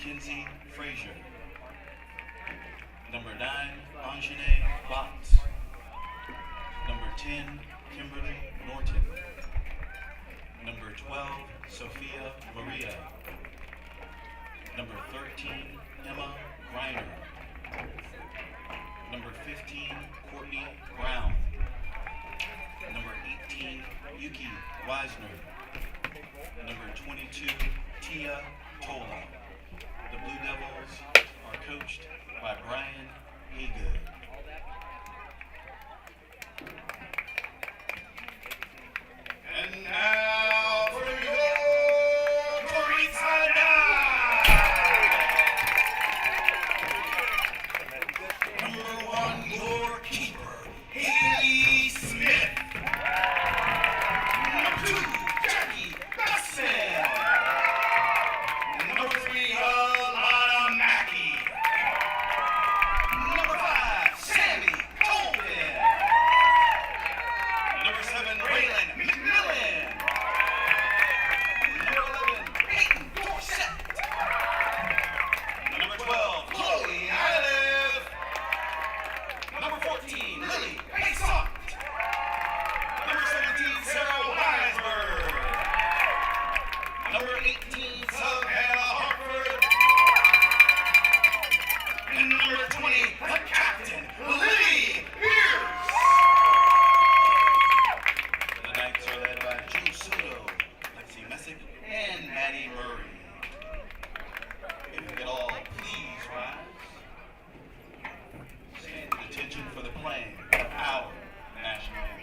Kinsey Frazier. Number 9, Anjane Box. Number 10, Kimberly Norton. Number 12, Sophia Maria. Number 13, Emma Griner. Number 15, Courtney Brown. Number 18, Yuki Weisner. Number 22, Tia Tola. The Blue Devils are coached by Brian Haygood. And now for your Creekside Number 1, your keeper, Haley Smith. Number 2, Jackie Besson. Number 3, Alana Mackey. Number 5, Sammy Tobin. Number 7, Raylan McMillan. Number 11, Peyton Dorsett. Number 12, Chloe Iliff. Number 14, Lily Paysont. Number 17, Sarah Weisberg. Number 18, Savannah Hartford. And number 20, the captain, Lily Pierce. The Knights are led by Joe Soto, Lexi Messick, and Maddie Murray. If you could all please rise. Stand at attention for the playing of our national anthem.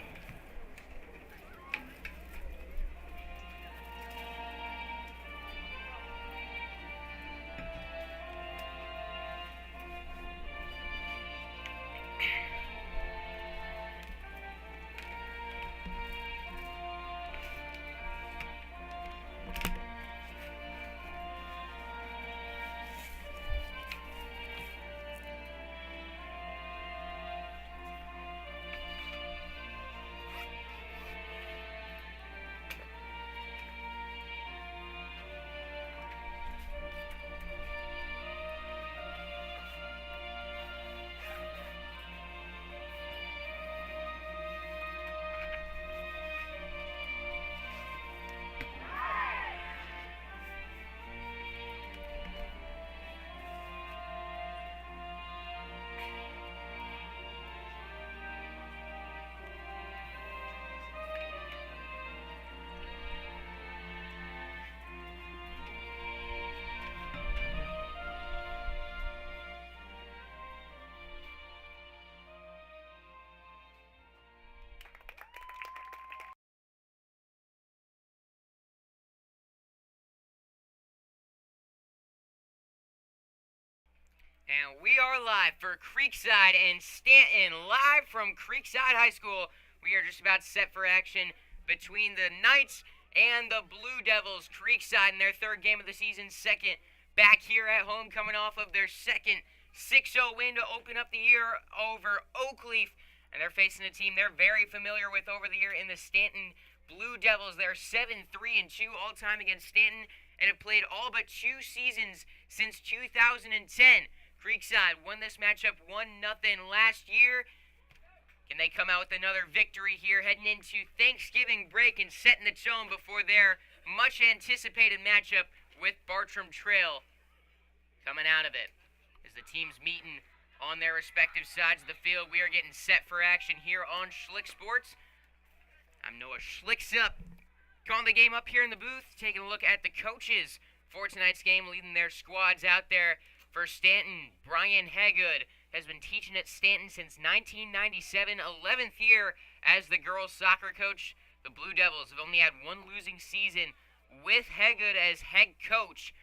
And we are live for Creekside and Stanton, live from Creekside High School. We are just about set for action between the Knights and the Blue Devils. Creekside in their third game of the season, second back here at home, coming off of their second 6-0 win to open up the year over Oakleaf. And they're facing a team they're very familiar with over the year in the Stanton Blue Devils. They're 7-3-2 all-time against Stanton and have played all but 2 seasons since 2010. Creekside won this matchup 1-0 last year. Can they come out with another victory here heading into Thanksgiving break and setting the tone before their much-anticipated matchup with Bartram Trail coming out of it? As the teams meeting on their respective sides of the field, we are getting set for action here on Schlick Sports. I'm Noah Schlicksup, calling the game up here in the booth, taking a look at the coaches for tonight's game, leading their squads out there. For Stanton, Brian Haygood has been teaching at Stanton since 1997, 11th year as the girls' soccer coach. The Blue Devils have only had one losing season with Haygood as head coach.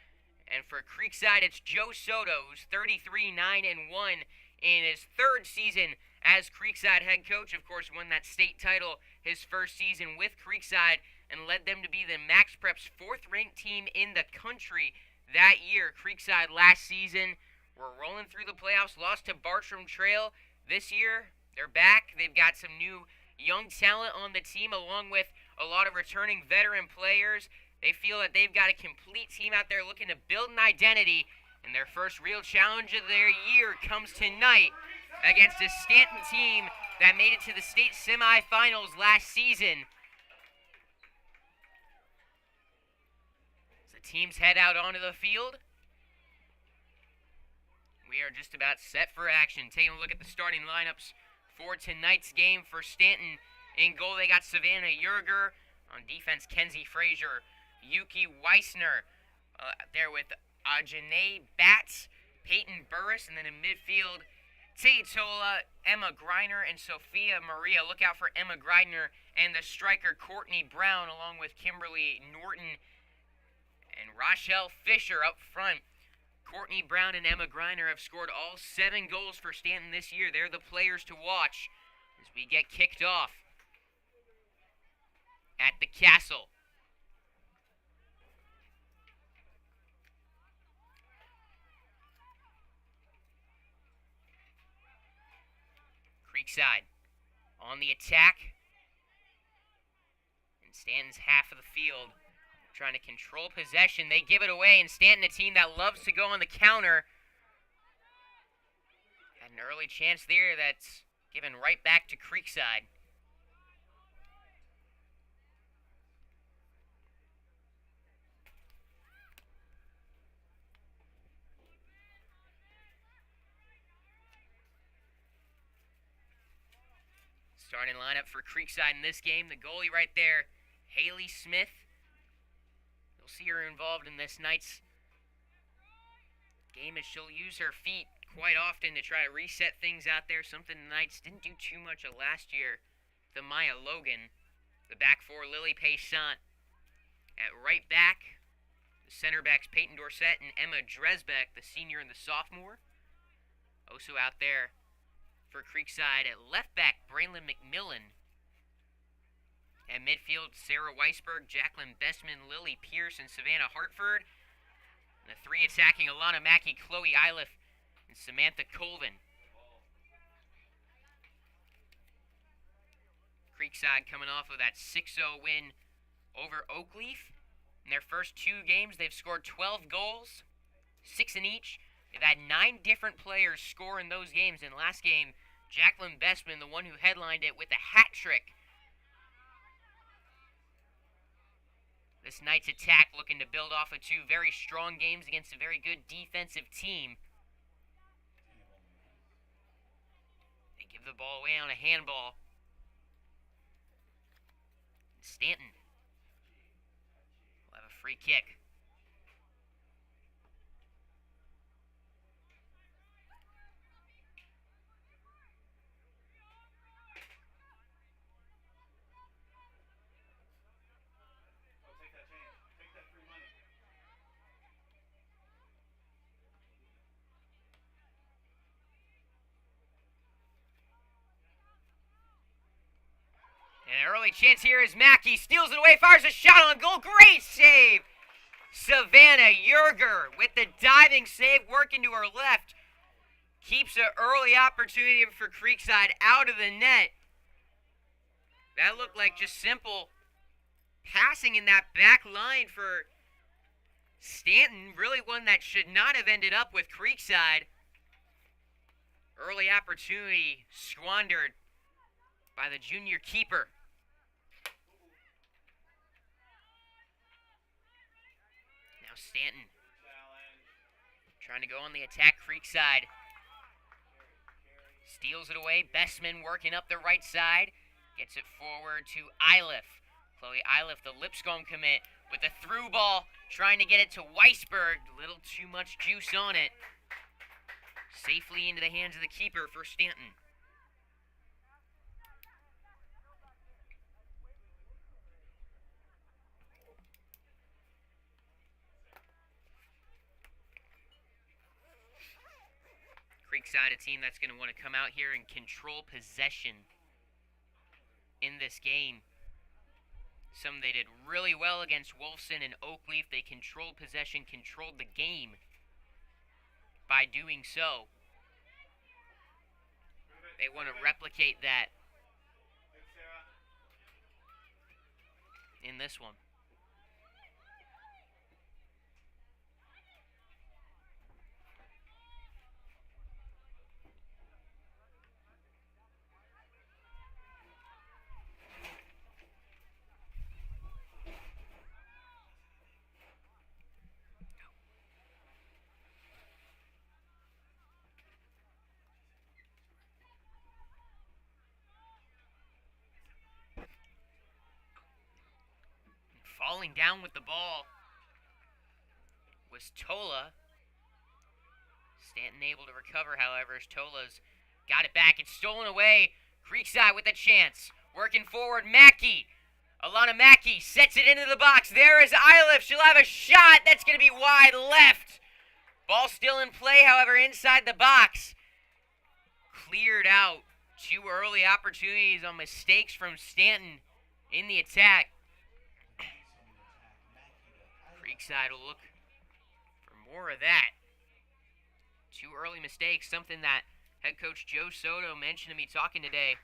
And for Creekside, it's Joe Soto, who's 33-9-1 in his third season as Creekside head coach. Of course, won that state title his first season with Creekside and led them to be the Max Prep's 4th-ranked team in the country that year. Creekside last season were rolling through the playoffs, lost to Bartram Trail. This year, they're back. They've got some new young talent on the team, along with a lot of returning veteran players. They feel that they've got a complete team out there looking to build an identity And their first real challenge of their year comes tonight against a Stanton team that made it to the state semifinals last season. As the teams head out onto the field, we are just about set for action. Taking a look at the starting lineups for tonight's game for Stanton. In goal, they got Savannah Yerger. On defense, Kenzie Frazier, Yuki Weissner. There with Janae Batts, Peyton Burris, and then in midfield, Teitola, Emma Greiner, and Sophia Maria. Look out for Emma Greiner and the striker Courtney Brown, along with Kimberly Norton and Rochelle Fisher up front. Courtney Brown and Emma Greiner have scored all 7 goals for Stanton this year. They're the players to watch as we get kicked off at the Castle. Creekside on the attack. In Stanton's half of the field, trying to control possession. They give it away, and Stanton, a team that loves to go on the counter, had an early chance there that's given right back to Creekside. Starting lineup for Creekside in this game, the goalie right there, Haley Smith. You'll see her involved in this night's game as she'll use her feet quite often to try to reset things out there, something the Knights didn't do too much of last year. The Maya Logan, the back four, Lily Paysant. At right back, the center backs Peyton Dorsett and Emma Dresbeck, the senior and the sophomore. Also out there for Creekside at left back, Braylon McMillan. At midfield, Sarah Weisberg, Jacqueline Bestman, Lily Pierce, and Savannah Hartford. And the 3 attacking, Alana Mackey, Chloe Iliff, and Samantha Colvin. Creekside coming off of that 6-0 win over Oakleaf. In their first 2 games, they've scored 12 goals, 6 in each. They've had 9 different players score in those games. In last game, Jacqueline Bestman, the one who headlined it with a hat trick. This Knights attack looking to build off of 2 very strong games against a very good defensive team. They give the ball away on a handball. Stanton will have a free kick. An early chance here is Mackey. Steals it away, fires a shot on goal. Great save! Savannah Yerger with the diving save, working to her left. Keeps an early opportunity for Creekside out of the net. That looked like just simple passing in that back line for Stanton. Really one that should not have ended up with Creekside. Early opportunity squandered by the junior keeper. Now Stanton trying to go on the attack. Creekside steals it away. Bestman working up the right side. Gets it forward to Iliff. Chloe Iliff, the Lipscomb commit, with a through ball, trying to get it to Weisberg. A little too much juice on it. Safely into the hands of the keeper for Stanton. Creekside, a team that's going to want to come out here and control possession in this game. Something they did really well against Wolfson and Oakleaf. They controlled possession, controlled the game by doing so. They want to replicate that in this one. Falling down with the ball was Tola. Stanton able to recover, however, as Tola's got it back. It's stolen away. Creekside with a chance. Working forward, Mackey. Alana Mackey sets it into the box. There is Iliff. She'll have a shot. That's going to be wide left. Ball still in play, however, inside the box. Cleared out. 2 early opportunities on mistakes from Stanton in the attack. Creekside will look for more of that. 2 early mistakes, something that head coach Joe Soto mentioned to me talking today.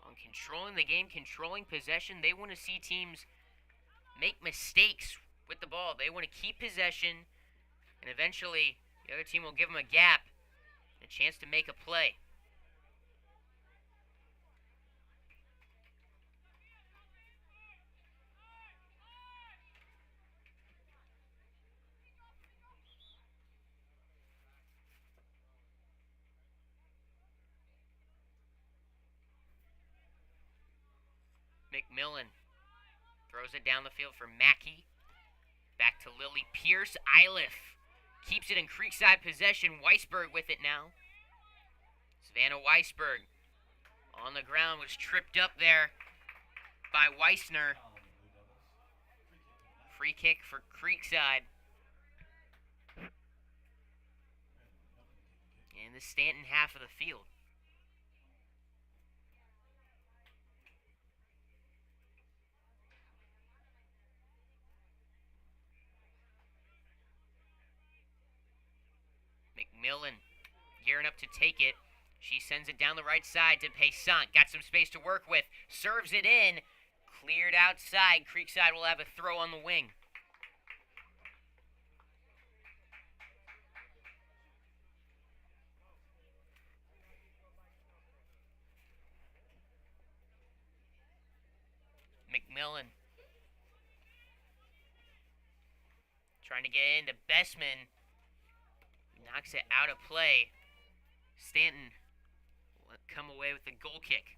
On controlling the game, controlling possession, they want to see teams make mistakes with the ball. They want to keep possession, and eventually the other team will give them a gap, a chance to make a play. McMillan throws it down the field for Mackey. Back to Lily Pierce. Iliff keeps it in Creekside possession. Weisberg with it now. Savannah Weisberg on the ground, was tripped up there by Weissner. Free kick for Creekside. In the Stanton half of the field. McMillan gearing up to take it. She sends it down the right side to Paysant. Got some space to work with. Serves it in. Cleared outside. Creekside will have a throw on the wing. McMillan trying to get into Bestman. Knocks it out of play. Stanton will come away with the goal kick.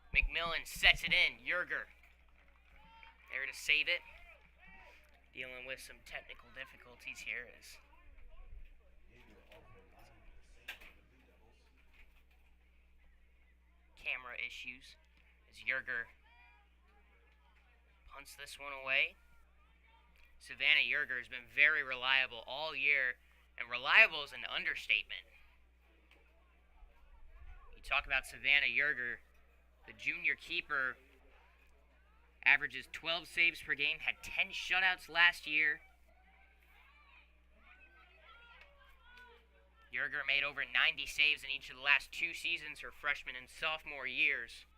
McMillan sets it in. Yerger there to save it. Dealing with some technical difficulties here as camera issues as Yerger punts this one away. Savannah Yerger has been very reliable all year, and reliable is an understatement. You talk about Savannah Yerger, the junior keeper, averages 12 saves per game, had 10 shutouts last year. Yerger made over 90 saves in each of the last 2 seasons, her freshman and sophomore years.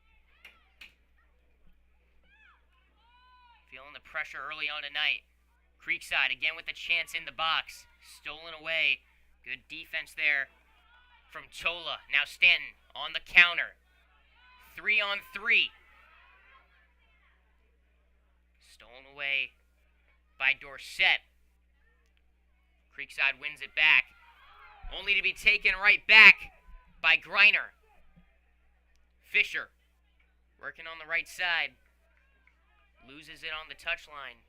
Feeling the pressure early on tonight. Creekside again with a chance in the box. Stolen away. Good defense there from Tola. Now Stanton on the counter. 3-on-3. away by Dorsett. Creekside wins it back, only to be taken right back by Griner. Fisher, working on the right side, loses it on the touchline.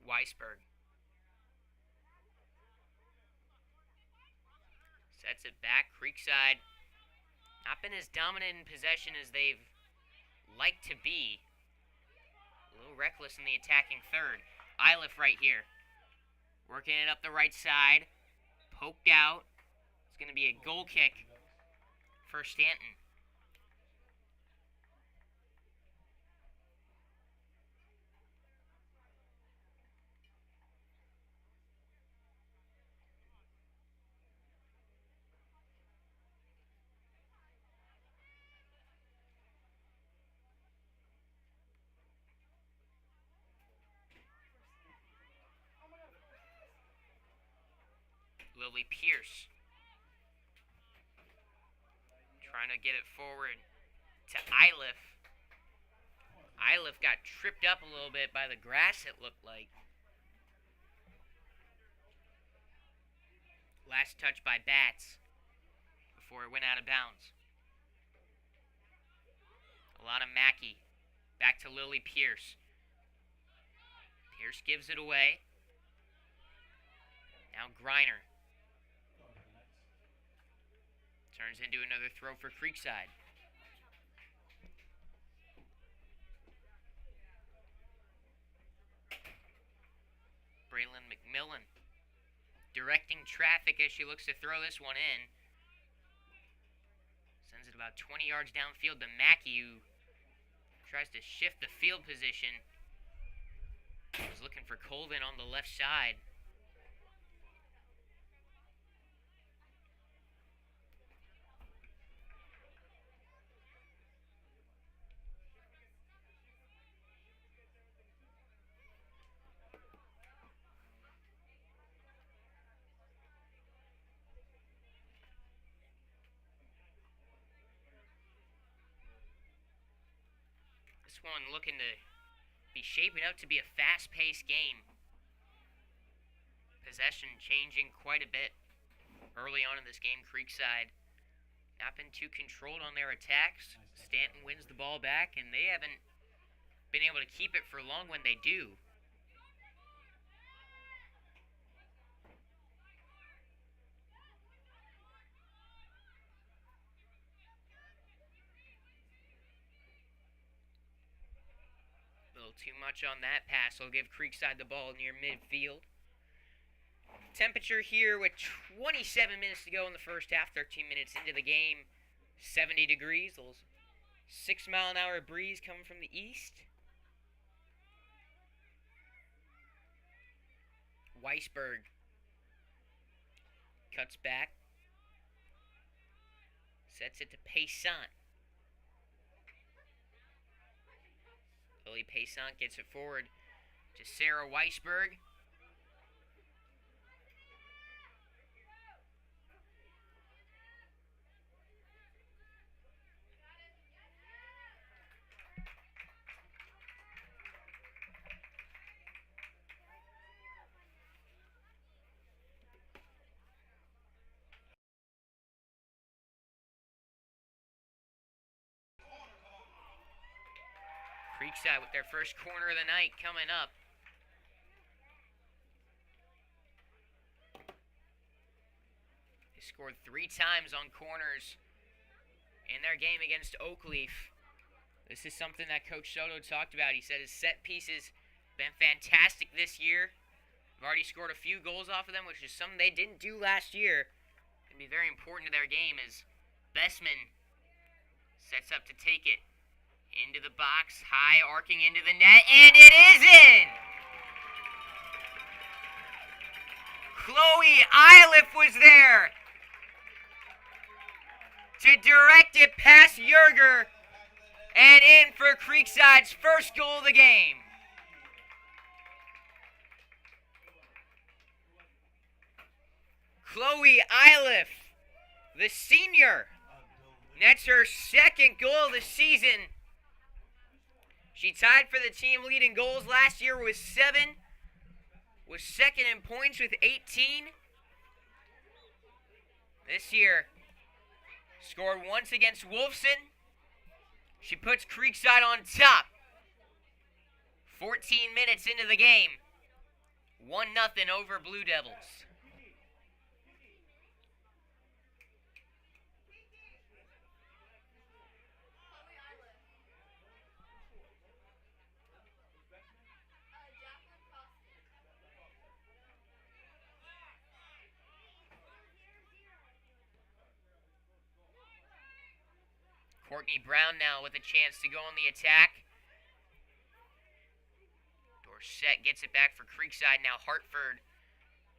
Weisberg sets it back. Creekside not been as dominant in possession as they've liked to be. A little reckless in the attacking third. Iliff right here, working it up the right side. Poked out. It's going to be a goal kick for Stanton. Lily Pierce trying to get it forward to Iliff. Iliff got tripped up a little bit by the grass, it looked like. Last touch by Bats before it went out of bounds. Alana Mackey back to Lily Pierce. Pierce gives it away. Now Griner turns into another throw for Creekside. Braylon McMillan directing traffic as she looks to throw this one in. Sends it about 20 yards downfield to Mackey, who tries to shift the field position. He's looking for Colvin on the left side. This one looking to be shaping up to be a fast-paced game. Possession changing quite a bit early on in this game. Creekside not been too controlled on their attacks. Stanton wins the ball back, and they haven't been able to keep it for long when they do. Too much on that pass. Will give Creekside the ball near midfield. Temperature here with 27 minutes to go in the first half. 13 minutes into the game. 70 degrees. A 6-mile-an-hour breeze coming from the east. Weisberg cuts back. Sets it to Payson. Lily Payson gets it forward to Sarah Weisberg. Creekside with their first corner of the night coming up. They scored 3 times on corners in their game against Oakleaf. This is something that Coach Soto talked about. He said his set pieces been fantastic this year. They've already scored a few goals off of them, which is something they didn't do last year. It's going to be very important to their game as Bessman sets up to take it. Into the box, high, arcing into the net, and it is in! Chloe Iliff was there to direct it past Yerger, and in for Creekside's first goal of the game. Chloe Iliff, the senior, nets her second goal of the season. She tied for the team lead in goals last year with 7, was second in points with 18. This year, scored once against Wolfson. She puts Creekside on top. 14 minutes into the game. 1-0 over Blue Devils. Courtney Brown now with a chance to go on the attack. Dorset gets it back for Creekside. Now Hartford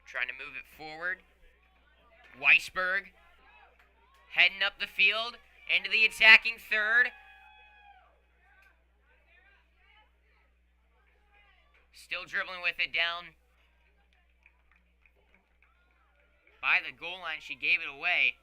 trying to move it forward. Weisberg heading up the field into the attacking third. Still dribbling with it down by the goal line. She gave it away.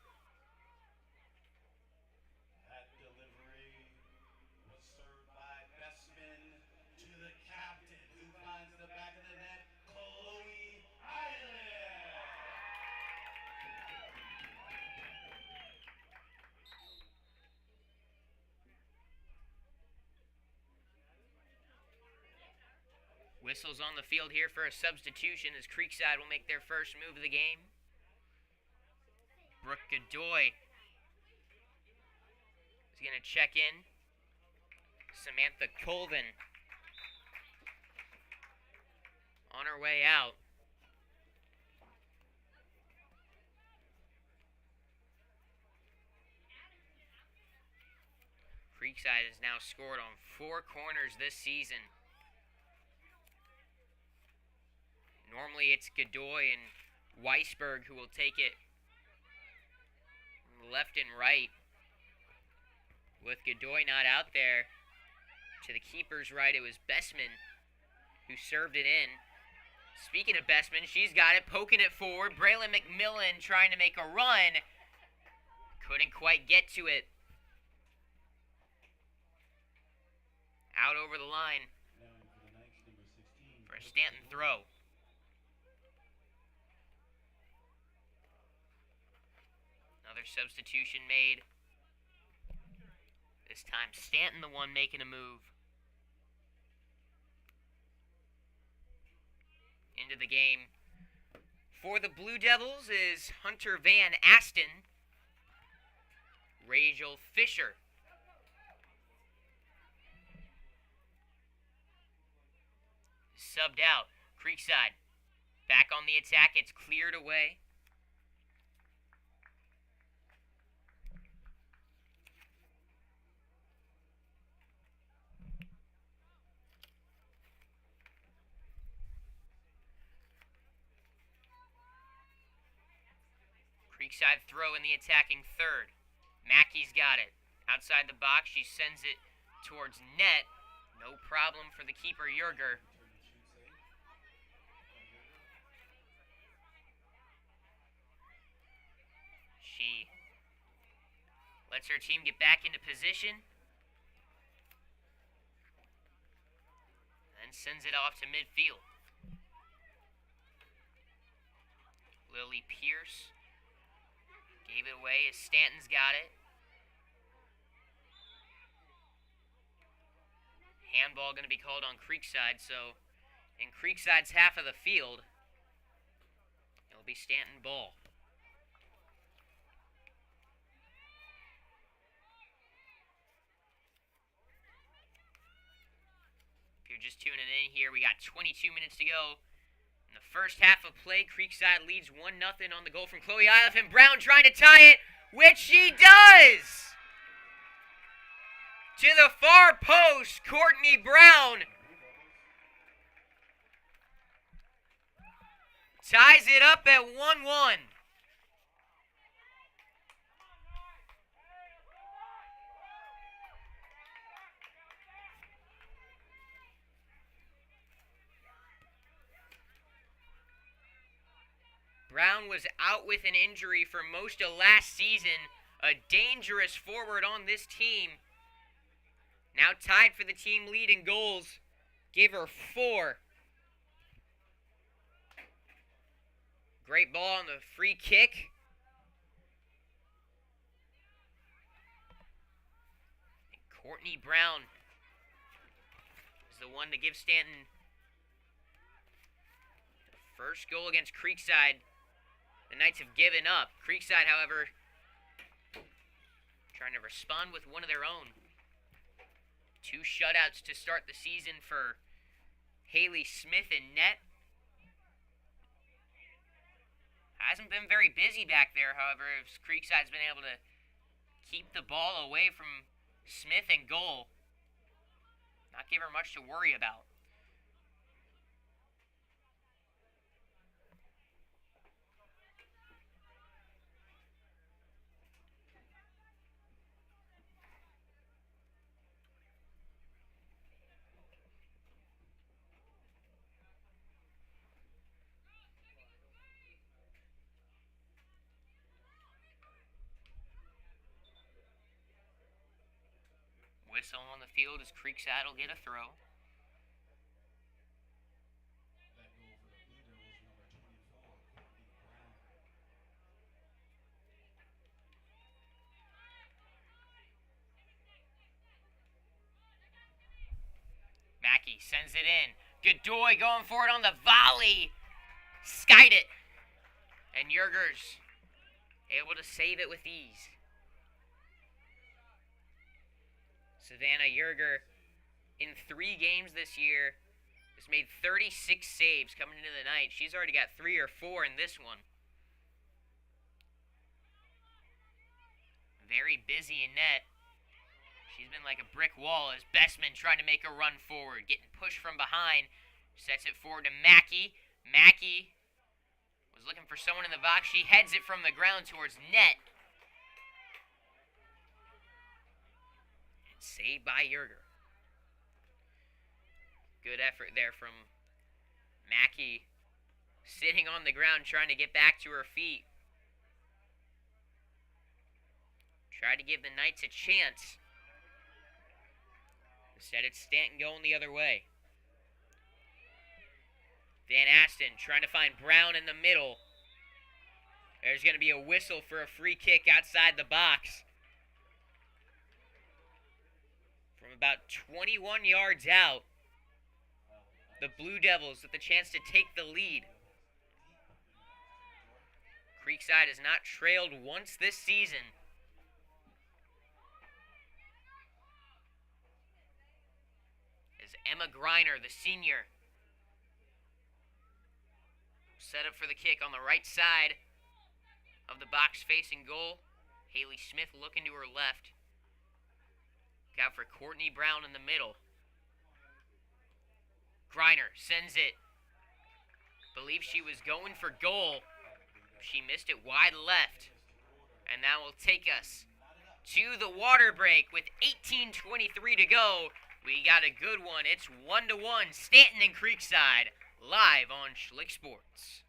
Whistles on the field here for a substitution as Creekside will make their first move of the game. Brooke Godoy is going to check in. Samantha Colvin on her way out. Creekside has now scored on 4 corners this season. Normally it's Godoy and Weisberg who will take it left and right. With Godoy not out there, to the keeper's right, it was Bessman who served it in. Speaking of Bessman, she's got it, poking it forward. Braylon McMillan trying to make a run. Couldn't quite get to it. Out over the line for a Stanton throw. Another substitution made. This time Stanton the one making a move. Into the game for the Blue Devils is Hunter Van Aston. Rachel Fisher. Subbed out. Creekside back on the attack. It's cleared away. Creekside throw in the attacking third. Mackey's got it. Outside the box, she sends it towards net. No problem for the keeper, Yerger. She lets her team get back into position. Then sends it off to midfield. Lily Pierce gave it away as Stanton's got it. Handball going to be called on Creekside, so in Creekside's half of the field, it'll be Stanton ball. If you're just tuning in here, we got 22 minutes to go. In the first half of play, Creekside leads 1-0 on the goal from Chloe Iliff, and Brown trying to tie it, which she does! To the far post, Courtney Brown ties it up at 1-1. Brown was out with an injury for most of last season. A dangerous forward on this team. Now tied for the team lead in goals. Gave her 4. Great ball on the free kick. And Courtney Brown is the one to give Stanton the first goal against Creekside. The Knights have given up. Creekside, however, trying to respond with one of their own. 2 shutouts to start the season for Haley Smith in net. Hasn't been very busy back there, however, as Creekside's been able to keep the ball away from Smith in goal. Not give her much to worry about. Whistle on the field as Creekside will get a throw. That goal for the Blue Devils, number 24, Courtney Brown. Mackey sends it in. Godoy going for it on the volley. Skied it. And Yerger's able to save it with ease. Savannah Yerger, in 3 games this year, has made 36 saves coming into the night. She's already got 3 or 4 in this one. Very busy in net. She's been like a brick wall as Bestman trying to make a run forward. Getting pushed from behind. Sets it forward to Mackey. Mackey was looking for someone in the box. She heads it from the ground towards net. Saved by Yerger. Good effort there from Mackey, sitting on the ground trying to get back to her feet. Tried to give the Knights a chance. Instead, it's Stanton going the other way. Van Aston trying to find Brown in the middle. There's going to be a whistle for a free kick outside the box. From about 21 yards out, the Blue Devils with the chance to take the lead. Creekside has not trailed once this season. As Emma Griner, the senior, set up for the kick on the right side of the box facing goal. Haley Smith looking to her left. Out for Courtney Brown in the middle. Griner sends it. Believe she was going for goal. She missed it wide left. And that will take us to the water break with 18:23 to go. We got a good one. It's 1-1. Stanton and Creekside live on Schlick Sports.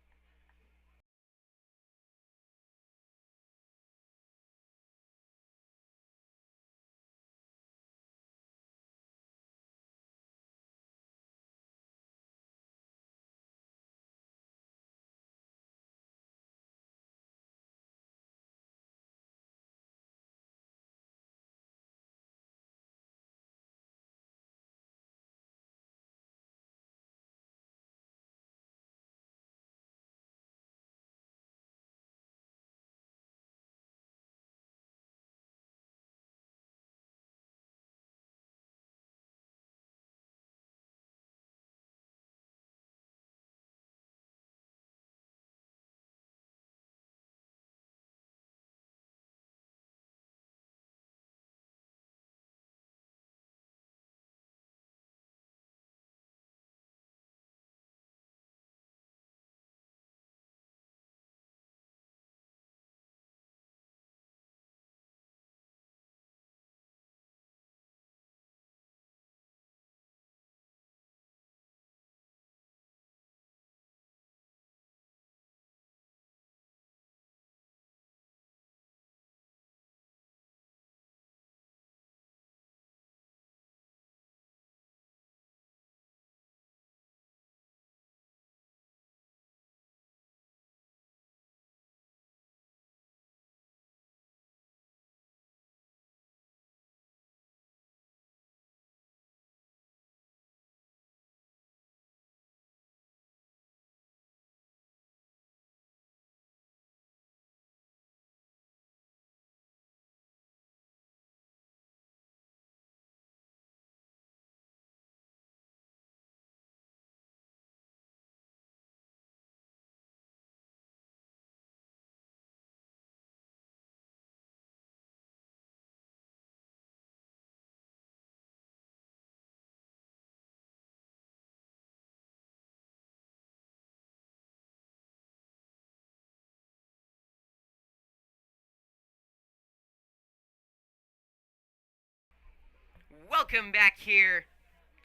Welcome back here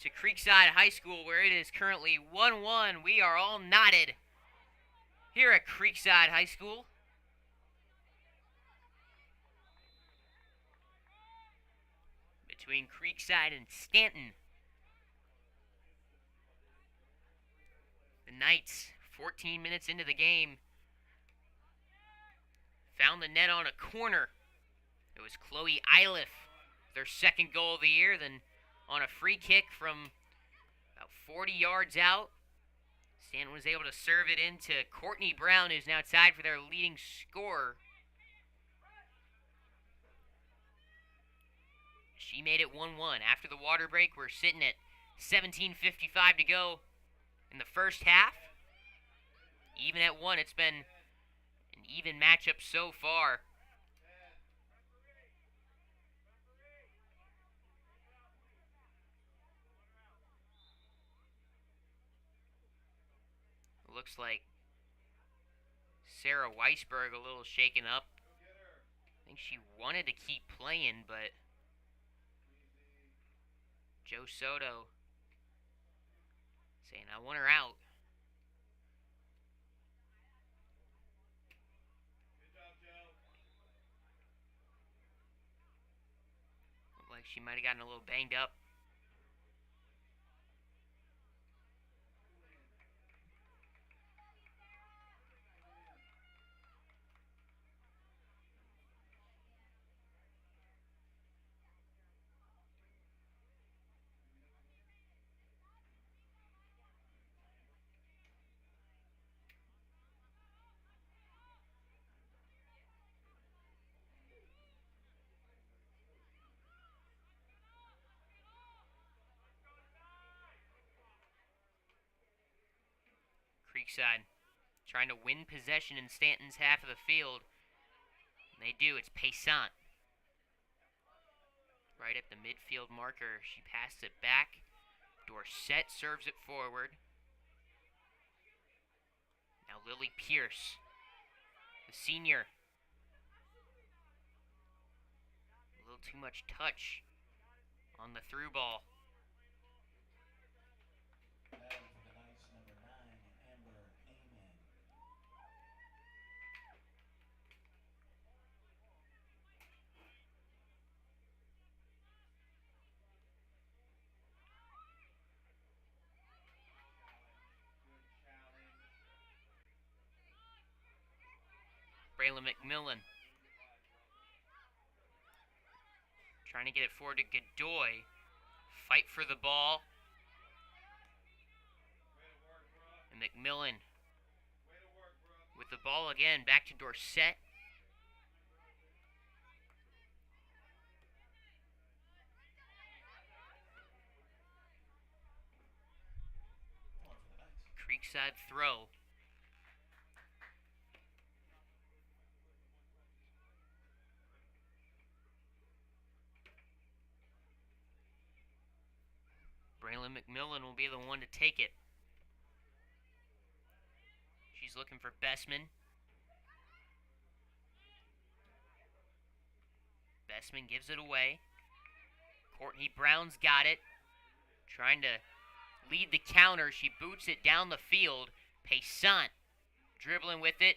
to Creekside High School, where it is currently 1-1. We are all knotted here at Creekside High School. Between Creekside and Stanton. The Knights, 14 minutes into the game, found the net on a corner. It was Chloe Iliff, their second goal of the year. Then on a free kick from about 40 yards out, Stanton was able to serve it into Courtney Brown, who's now tied for their leading scorer. She made it 1-1. After the water break, we're sitting at 17:55 to go in the first half. Even at 1, it's been an even matchup so far. It looks like Sarah Weisberg a little shaken up. I think she wanted to keep playing, but Joe Soto saying, I want her out. Looked like she might have gotten a little banged up. Creekside trying to win possession in Stanton's half of the field. And they do. It's Paysant. Right at the midfield marker. She passed it back. Dorsett serves it forward. Now Lily Pierce, the senior. A little too much touch on the through ball. Braylon McMillan trying to get it forward to Godoy. Fight for the ball. And McMillan with the ball again. Back to Dorsett. Creekside throw. Braylon McMillan will be the one to take it. She's looking for Bessman. Bessman gives it away. Courtney Brown's got it. Trying to lead the counter. She boots it down the field. Paysant dribbling with it.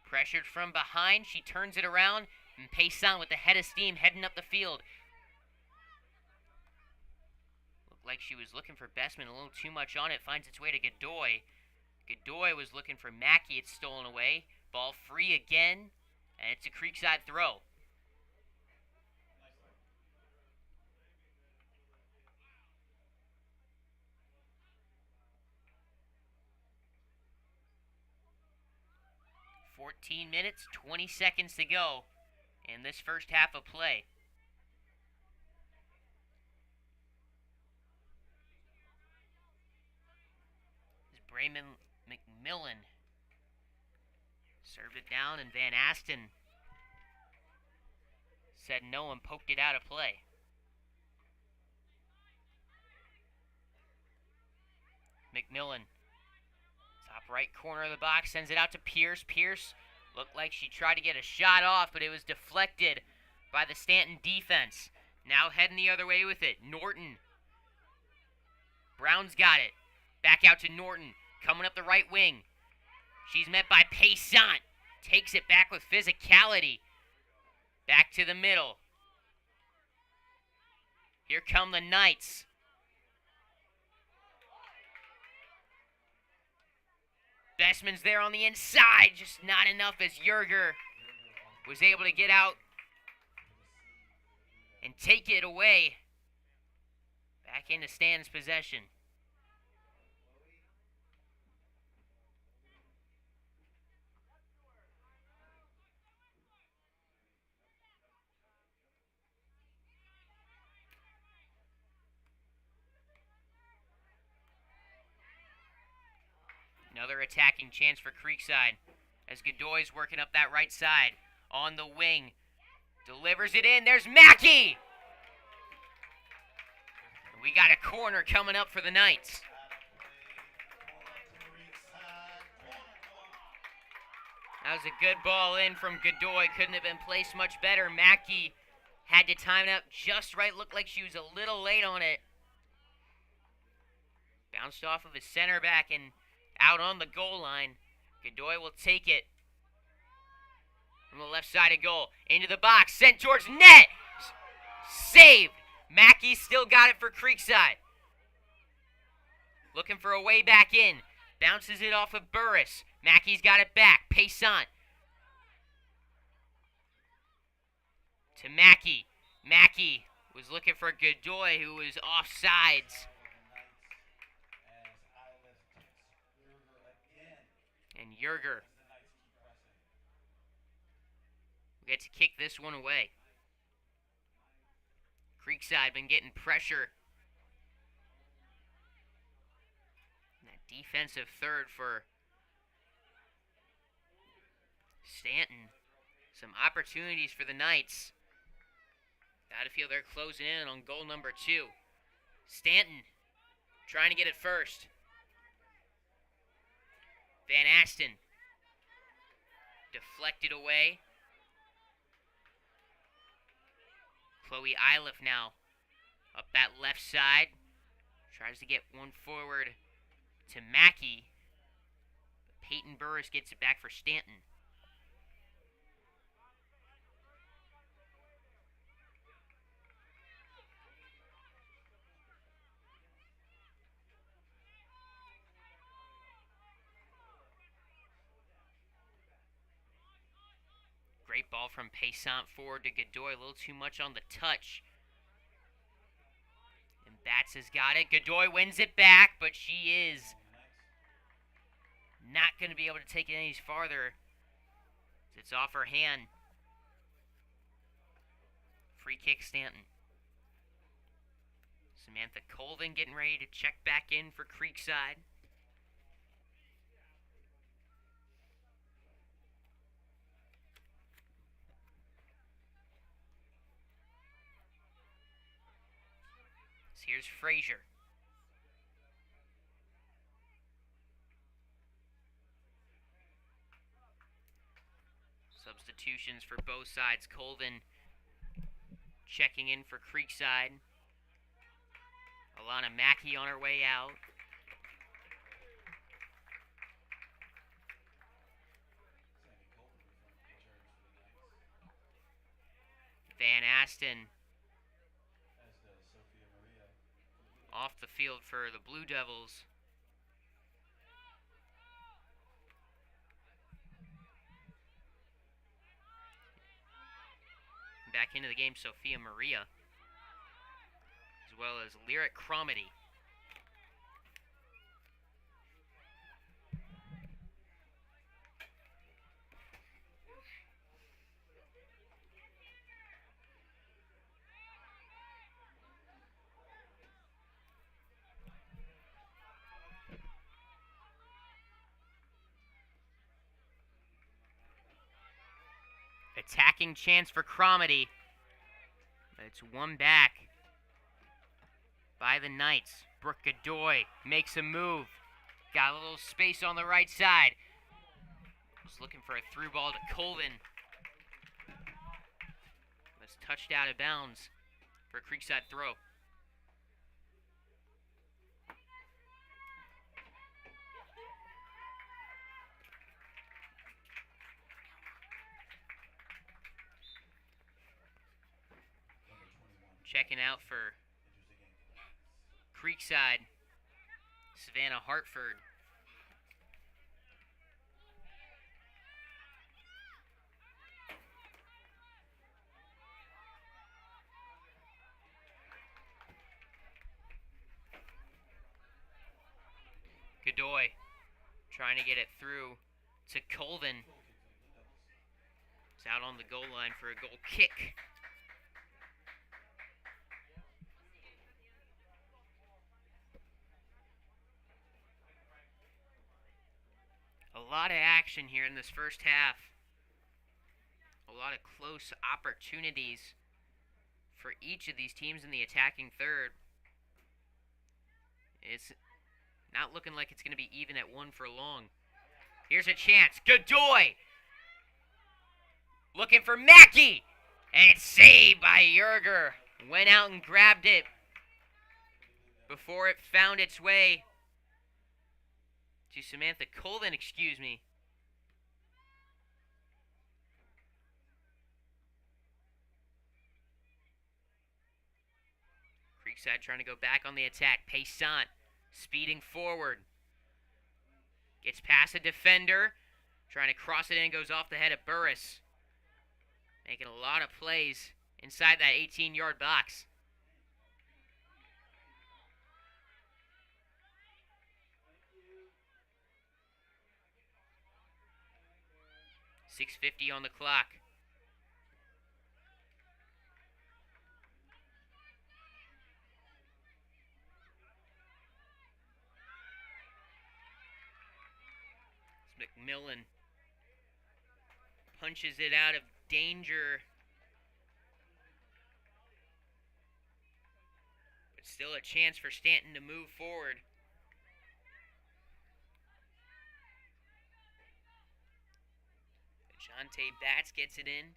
Pressured from behind. She turns it around. And Paysant with the head of steam heading up the field. Looked like she was looking for Bessman. A little too much on it. Finds its way to Godoy. Godoy was looking for Mackey. It's stolen away. Ball free again. And it's a Creekside throw. "14 minutes, 20 seconds to go in this first half of play. This is Braylon McMillan. Served it down, and Van Asten said no and poked it out of play. McMillan, top right corner of the box, sends it out to Pierce. Pierce looked like she tried to get a shot off, but it was deflected by the Stanton defense. Now heading the other way with it. Norton. Brown's got it. Back out to Norton. Coming up the right wing. She's met by Paysant. Takes it back with physicality. Back to the middle. Here come the Knights. Bestman's there on the inside. Just not enough as Yerger was able to get out and take it away. Back into Stanton's possession. Another attacking chance for Creekside as Godoy's working up that right side. On the wing. Delivers it in. There's Mackey! We got a corner coming up for the Knights. That was a good ball in from Godoy. Couldn't have been placed much better. Mackey had to time it up just right. Looked like she was a little late on it. Bounced off of his center back and out on the goal line. Godoy will take it from the left side of goal. Into the box. Sent towards net. Saved. Mackey still got it for Creekside. Looking for a way back in. Bounces it off of Burris. Mackey's got it back. Paysant. To Mackey. Mackey was looking for Godoy, who was offsides. And Yerger will get to kick this one away. Creekside been getting pressure. And that defensive third for Stanton. Some opportunities for the Knights. Gotta feel they're closing in on goal number 2. Stanton trying to get it first. Van Asten deflected away. Chloe Iliff now up that left side. Tries to get one forward to Mackey. But Peyton Burris gets it back for Stanton. Great ball from Paysant forward to Godoy. A little too much on the touch. And Bats has got it. Godoy wins it back, but she is not going to be able to take it any farther. It's off her hand. Free kick Stanton. Samantha Colvin getting ready to check back in for Creekside. Here's Frazier. Substitutions for both sides. Colvin checking in for Creekside. Alana Mackey on her way out. Van Asten off the field for the Blue Devils. Back into the game, Sophia Maria, as well as Lyric Cromedy. Attacking chance for Cromedy. But it's one back by the Knights. Brooke Godoy makes a move. Got a little space on the right side. Was looking for a through ball to Colvin. Was touched out of bounds. for a Creekside throw. Checking out for Creekside, Savannah Hartford. Godoy trying to get it through to Colvin. It's out on the goal line for a goal kick. A lot of action here in this first half. A lot of close opportunities for each of these teams in the attacking third. It's not looking like it's going to be even at one for long. Here's a chance. Godoy looking for Mackey. And it's saved by Yerger. Went out and grabbed it before it found its way to Samantha Colvin, excuse me. Creekside trying to go back on the attack. Paysant speeding forward. Gets past a defender. Trying to cross it in, goes off the head of Burris. Making a lot of plays inside that 18-yard box. .650 on the clock. McMillan punches it out of danger. But still a chance for Stanton to move forward. Ajante Batts gets it in.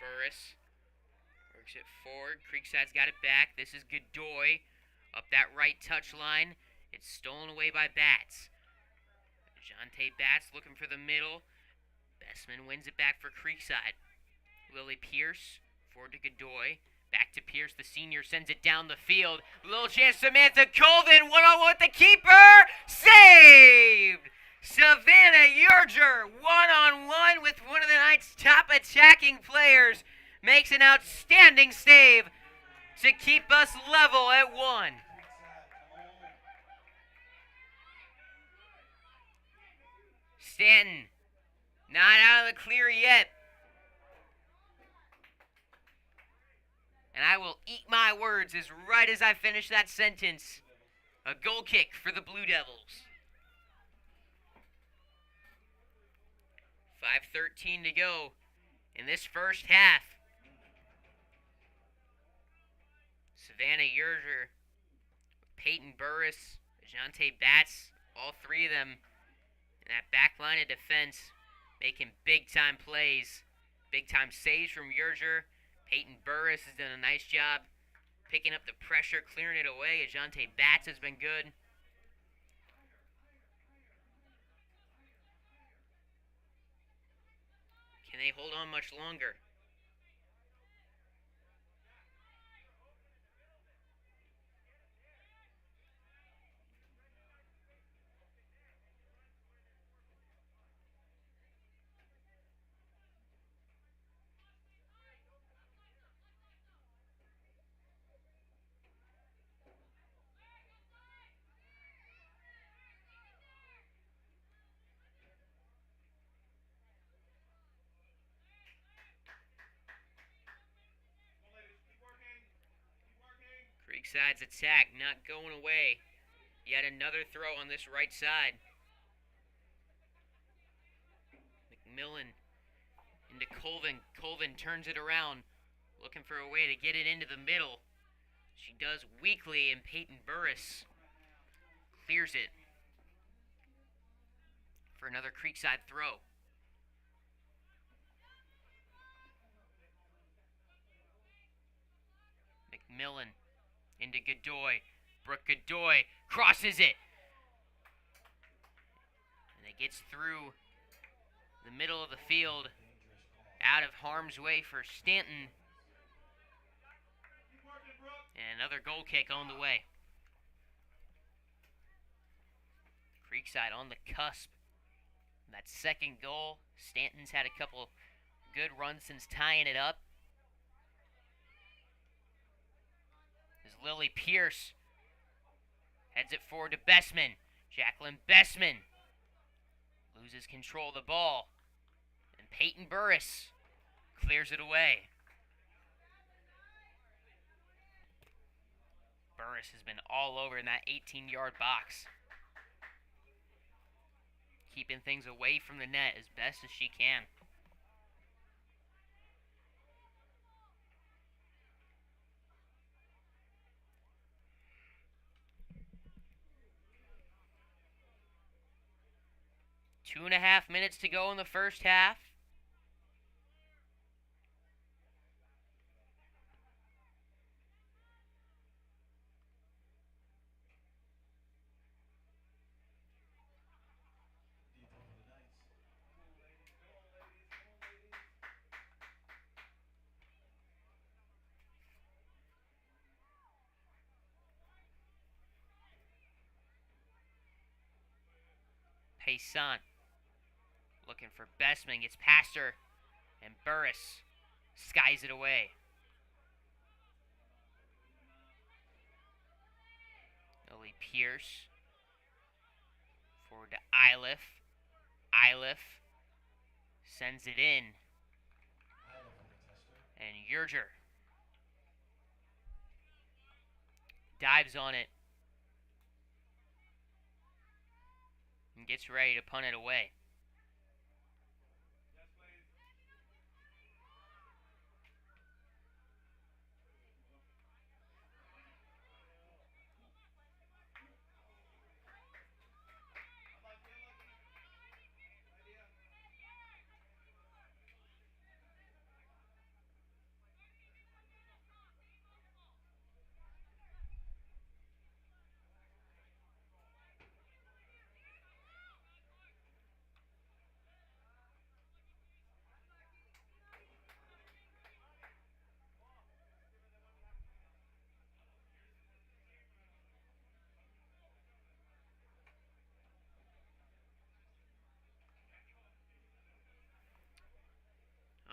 Burris works it forward. Creekside's got it back. This is Godoy up that right touch line. It's stolen away by Batts. Ajante Batts looking for the middle. Bestman wins it back for Creekside. Lily Pierce forward to Godoy. Back to Pierce, the senior sends it down the field. Little chance, Samantha Colvin, one-on-one with the keeper. Saved! Savannah Yerger, one-on-one with one of the night's top attacking players. Makes an outstanding save to keep us level at 1. Stanton, not out of the clear yet. And I will eat my words as right as I finish that sentence. A goal kick for the Blue Devils. 5:13 to go in this first half. Savannah Yerger, Peyton Burris, Ajante Batts, all three of them in that back line of defense making big-time plays. Big-time saves from Yerger. Peyton Burris has done a nice job picking up the pressure, clearing it away. Ajante Batts has been good. Can they hold on much longer? Creekside's attack not going away. Yet another throw on this right side. McMillan into Colvin. Colvin turns it around, looking for a way to get it into the middle. She does weakly, and Peyton Burris clears it. for another Creekside throw. McMillan into Godoy. Brooke Godoy crosses it. And it gets through the middle of the field, out of harm's way for Stanton. And another goal kick on the way. Creekside on the cusp. That second goal, Stanton's had a couple good runs since tying it up. As Lily Pierce heads it forward to Bessman. Jacqueline Bessman loses control of the ball. And Peyton Burris clears it away. Burris has been all over in that 18-yard box, keeping things away from the net as best as she can. Two and a half minutes to go in the first half. Payson looking for Bessman, gets past her, and Burris skies it away. Lily Pierce forward to Iliff. Iliff sends it in, and Yerger dives on it and gets ready to punt it away.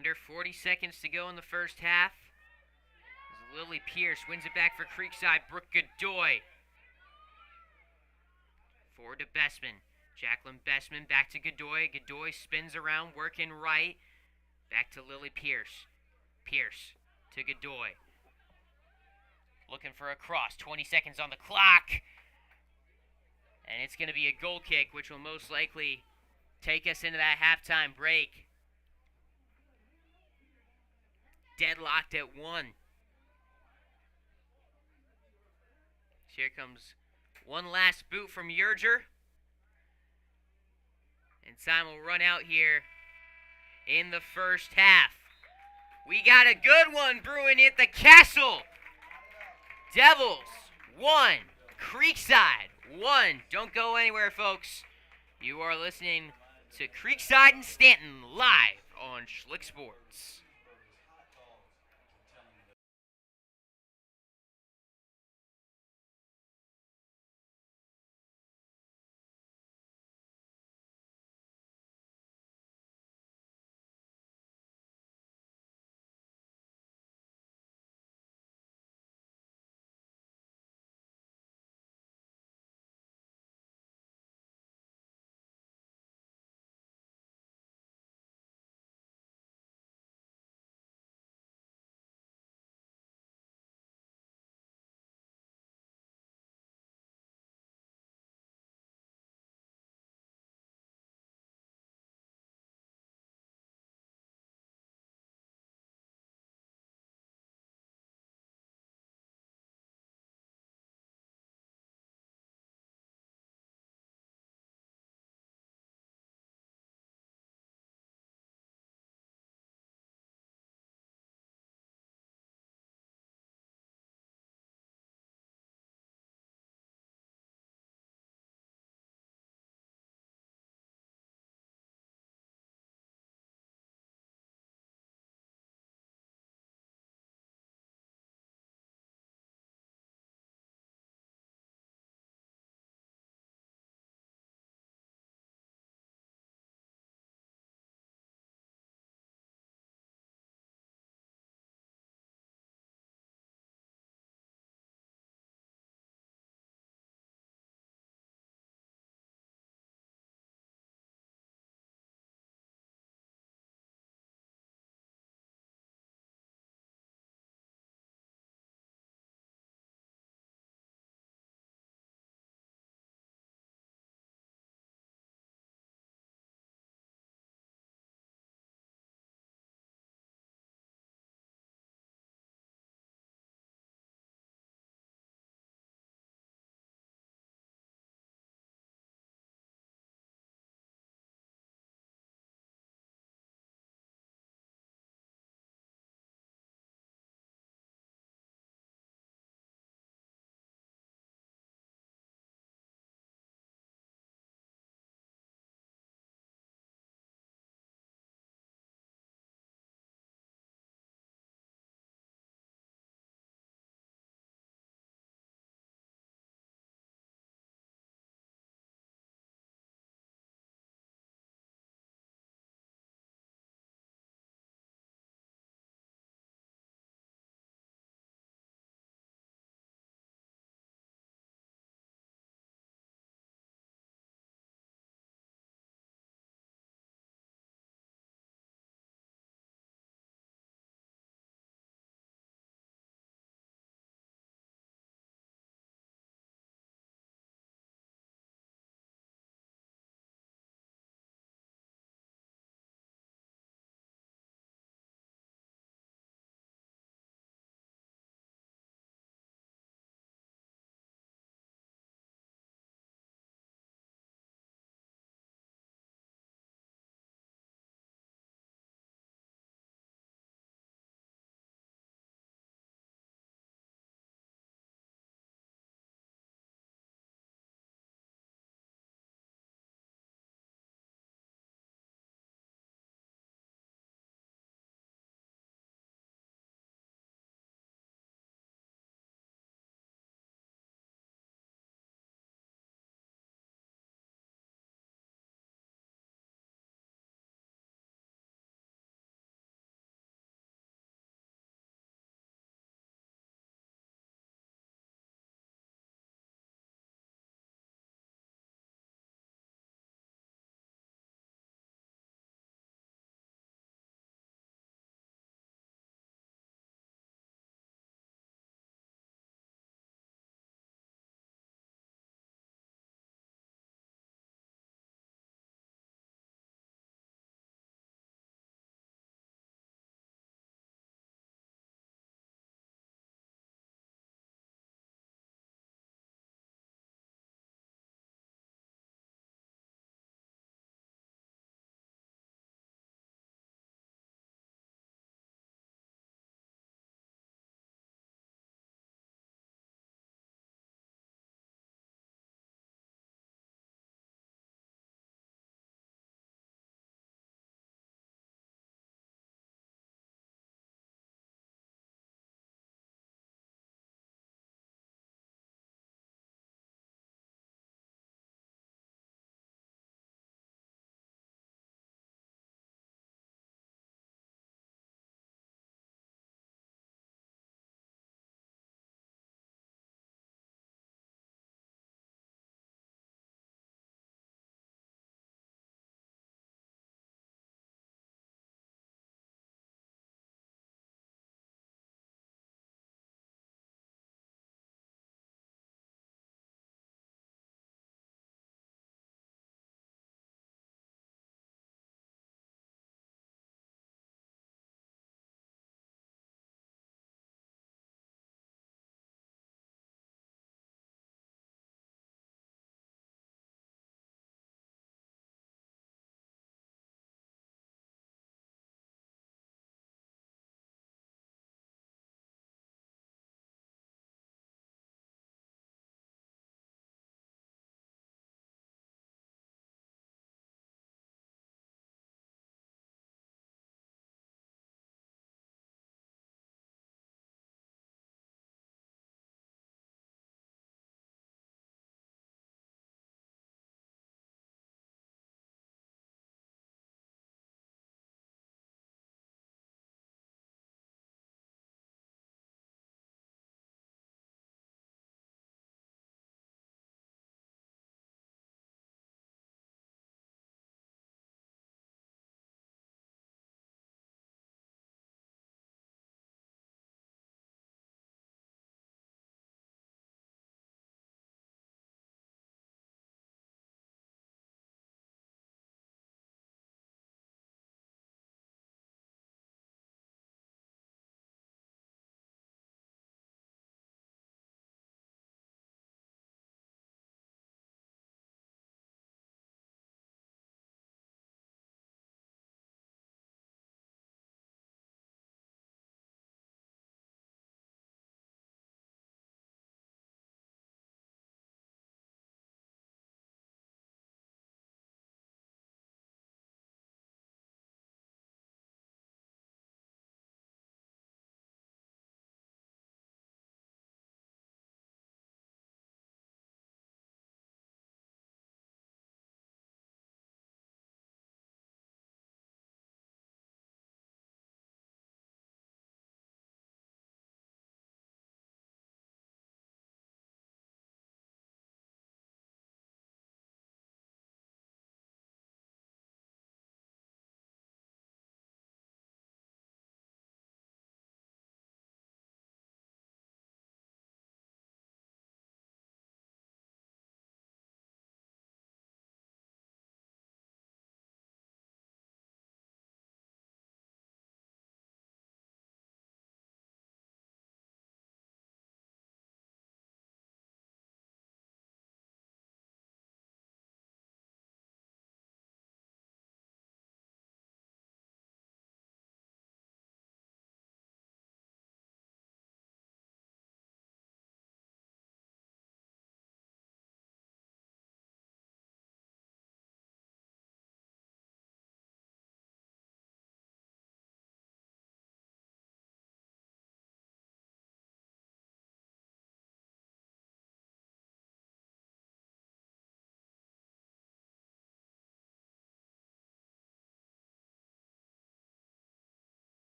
Under 40 seconds to go in the first half. As Lily Pierce wins it back for Creekside. Brooke Godoy forward to Bessman. Jacqueline Bessman back to Godoy. Godoy spins around, working right. Back to Lily Pierce. Pierce to Godoy. Looking for a cross. 20 seconds on the clock. And it's going to be a goal kick, which will most likely take us into that halftime break. Deadlocked at 1. Here comes one last boot from Yerger. And time will run out here in the first half. We got a good one brewing at the Castle. Devils 1, Creekside 1. Don't go anywhere, folks. You are listening to Creekside and Stanton live on Schlick Sports.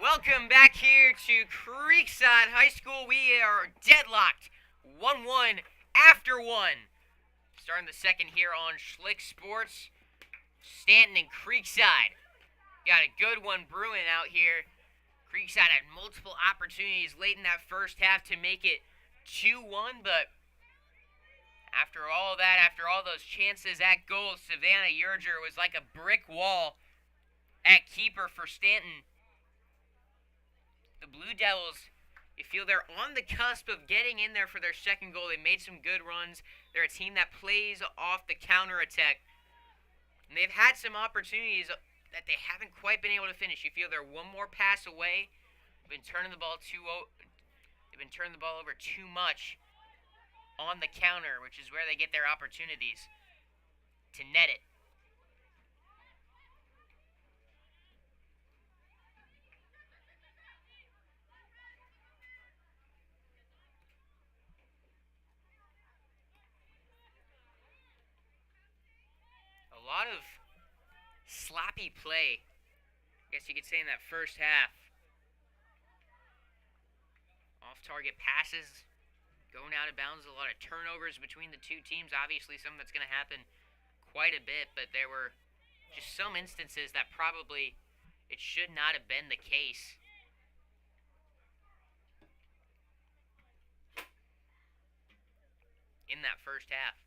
Welcome back here to Creekside High School. We are deadlocked 1-1 after 1. Starting the second here on Schlick Sports. Stanton and Creekside. Got a good one brewing out here. Creekside had multiple opportunities late in that first half to make it 2-1, but after all that, after all those chances at goal, Savannah Yerger was like a brick wall at keeper for Stanton. The Blue Devils, you feel they're on the cusp of getting in there for their second goal. They made some good runs. They're a team that plays off the counterattack. And they've had some opportunities that they haven't quite been able to finish. You feel they're one more pass away. They've been turning the ball over too much on the counter, which is where they get their opportunities to net it. A lot of sloppy play, I guess you could say, in that first half. Off-target passes, going out of bounds, a lot of turnovers between the two teams. Obviously, something that's going to happen quite a bit, but there were just some instances that probably it should not have been the case. In that first half.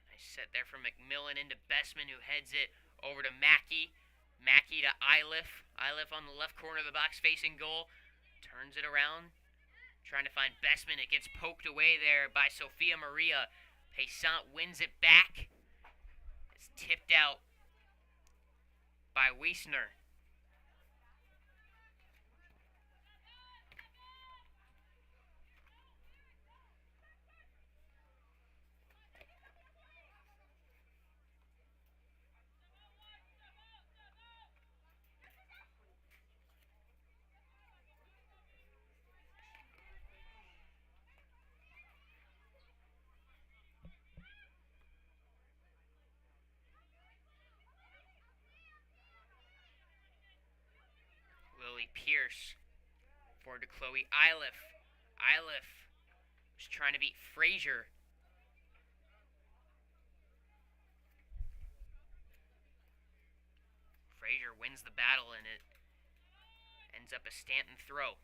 Nice set there from McMillan into Bestman, who heads it over to Mackey. Mackey to Iliff. Iliff on the left corner of the box facing goal. Turns it around. Trying to find Bestman. It gets poked away there by Sophia Maria. Paysant wins it back. It's tipped out by Wiesner. Lily Pierce forward to Chloe Iliff. Iliff was trying to beat Frazier. Frazier wins the battle, and it ends up a Stanton throw.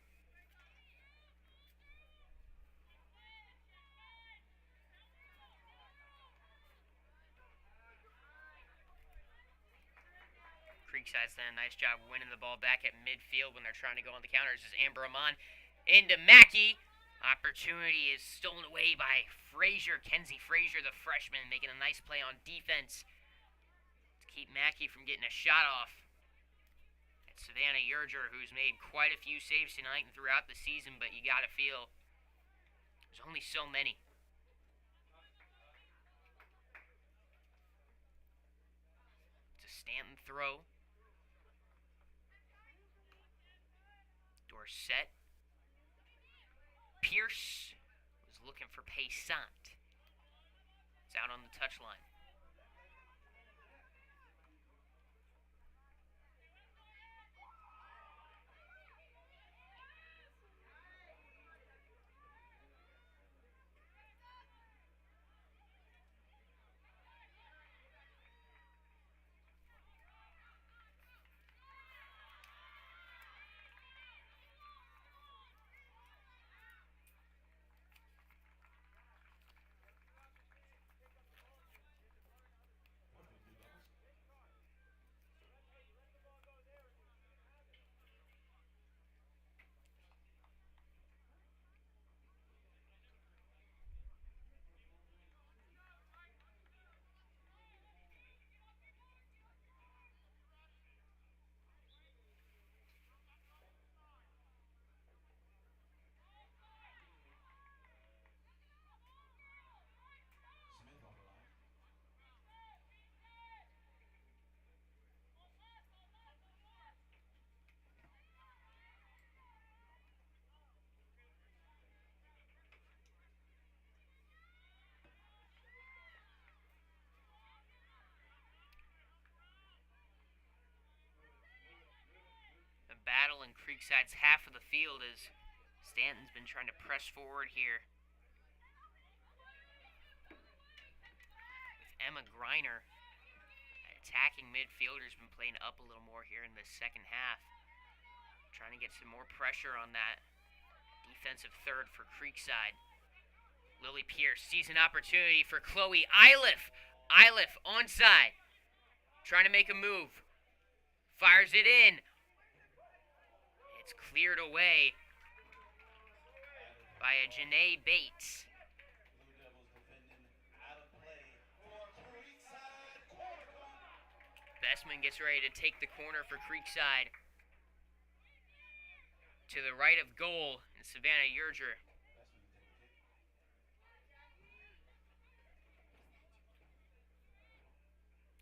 Creekside's done a nice job winning the ball back at midfield when they're trying to go on the counter. This is Amber Amon into Mackey. Opportunity is stolen away by Frazier. Kenzie Frazier, the freshman, making a nice play on defense to keep Mackey from getting a shot off. It's Savannah Yerger, who's made quite a few saves tonight and throughout the season, but you gotta feel there's only so many. It's a Stanton throw. Dorset. Pierce was looking for Paysant. It's out on the touchline. battle in Creekside's half of the field as Stanton's been trying to press forward here. With Emma Griner, attacking midfielder's been playing up a little more here in the second half. Trying to get some more pressure on that defensive third for Creekside. Lily Pierce sees an opportunity for Chloe Iliff. Iliff onside. Trying to make a move. Fires it in. It's cleared away by a Janae Bates. Blue Devils defending out of play for Creekside. Bestman gets ready to take the corner for Creekside. To the right of goal, and Savannah Yerger.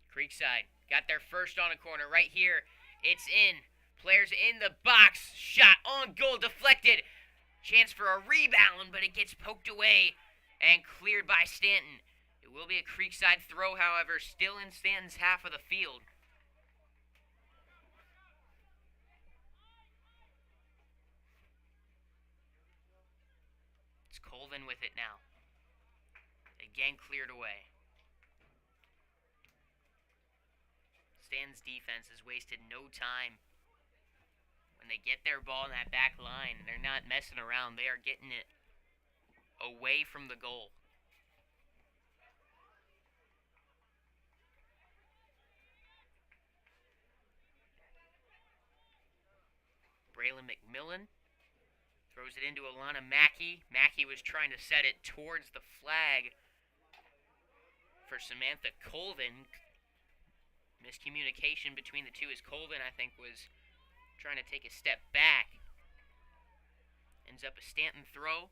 Creekside got their first on a corner right here. It's in. Players in the box. Shot on goal, deflected. Chance for a rebound, but it gets poked away and cleared by Stanton. It will be a Creekside throw, however, still in Stanton's half of the field. It's Colvin with it now. Again cleared away. Stanton's defense has wasted no time. When they get their ball in that back line, they're not messing around. They are getting it away from the goal. Braylon McMillan throws it into Alana Mackey. Mackey was trying to set it towards the flag for Samantha Colvin. Miscommunication between the two as Colvin, I think, was trying to take a step back. Ends up a Stanton throw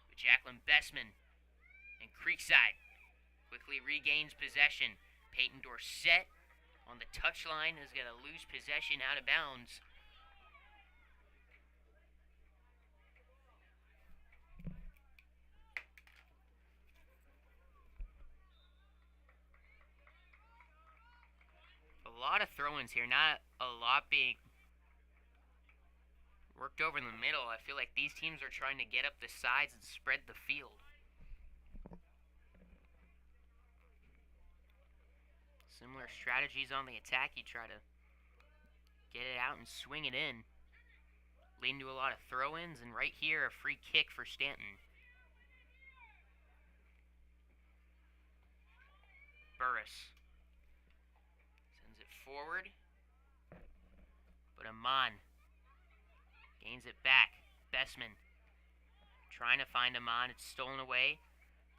with Jacqueline Bestman. And Creekside quickly regains possession. Peyton Dorsett on the touchline is going to lose possession out of bounds. A lot of throw-ins here, not a lot being worked over in the middle. I feel like these teams are trying to get up the sides and spread the field. Similar strategies on the attack. You try to get it out and swing it in. Leading to a lot of throw-ins, and right here, a free kick for Stanton. Burris sends it forward, but Amon gains it back. Bestman trying to find Amon. It's stolen away.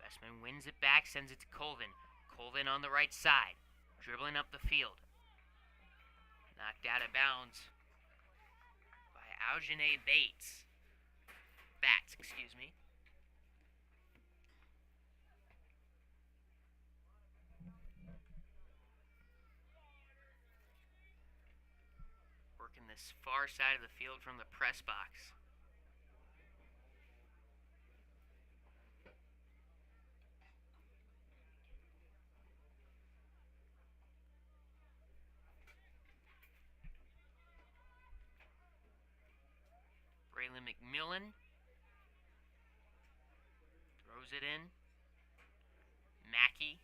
Bestman wins it back, sends it to Colvin. Colvin on the right side, dribbling up the field. Knocked out of bounds by Aljanae Bates. Bats, excuse me. Working this far side of the field from the press box. Braylon McMillan throws it in. Mackey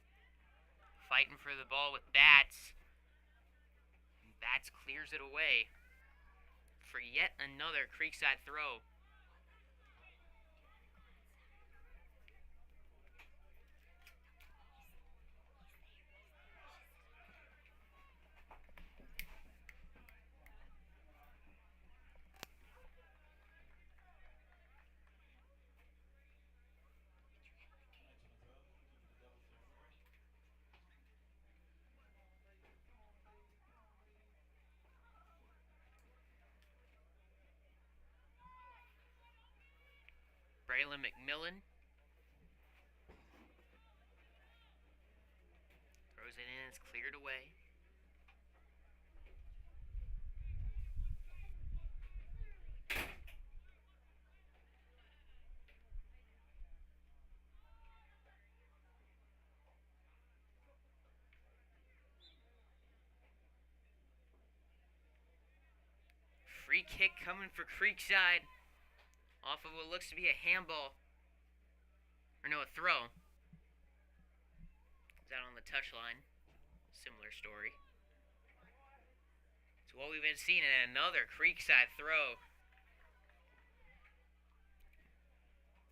fighting for the ball with Bats. And Bats clears it away for yet another Creekside throw. Braylon McMillan throws it in, it's cleared away. Free kick coming for Creekside off of what looks to be a handball. Or no, a throw. It's out on the touchline. Similar story. It's what we've been seeing in another Creekside throw.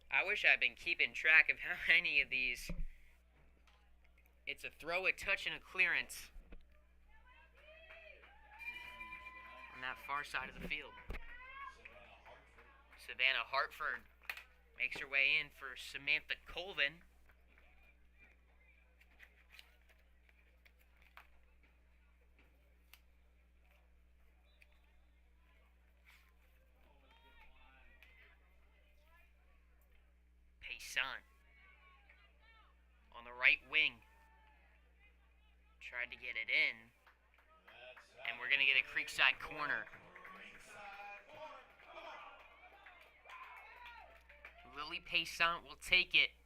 I wish I'd been keeping track of how many of these. It's a throw, a touch, and a clearance on that far side of the field. Savannah Hartford makes her way in for Samantha Colvin. Payson on the right wing. Tried to get it in. And we're going to get a Creekside corner. Lily Payson will take it.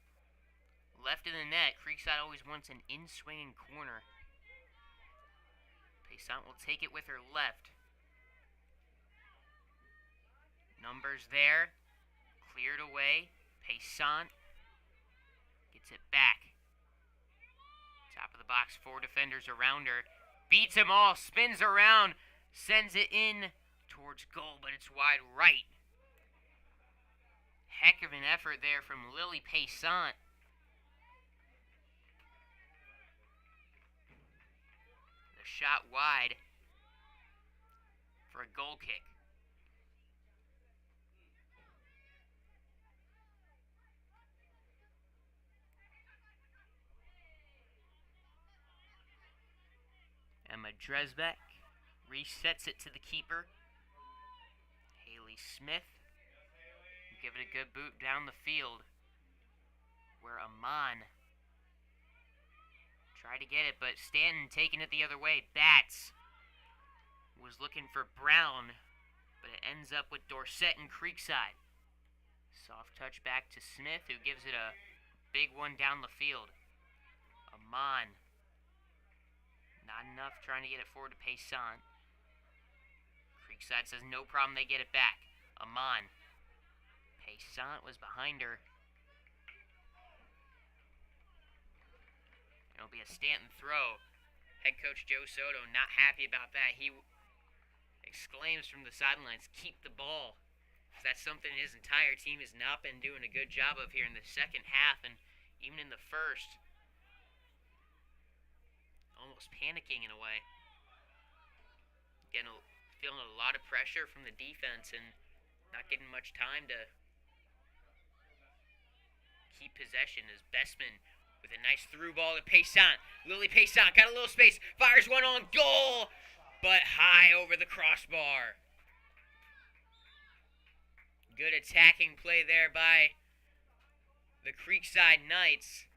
Left of the net. Creekside always wants an in-swinging corner. Payson will take it with her left. Numbers there. Cleared away. Payson gets it back. Top of the box, 4 defenders around her. Beats them all, spins around, sends it in towards goal, but it's wide right. Heck of an effort there from Lily Payson. The shot wide for a goal kick. Emma Dresbeck resets it to the keeper. Haley Smith. Give it a good boot down the field. Where Amon tried to get it, but Stanton taking it the other way. Bats was looking for Brown, but it ends up with Dorsett and Creekside. Soft touch back to Smith, who gives it a big one down the field. Amon. Not enough, trying to get it forward to Payson. Creekside says no problem, they get it back. Amon. Payson was behind her. It'll be a Stanton throw. Head coach Joe Soto not happy about that. He exclaims from the sidelines, keep the ball. That's something his entire team has not been doing a good job of here in the second half and even in the first. Almost panicking in a way. Feeling a lot of pressure from the defense and not getting much time to keep possession as Bestman with a nice through ball to Payson. Lily Payson got a little space, fires one on goal, but high over the crossbar. Good attacking play there by the Creekside Knights.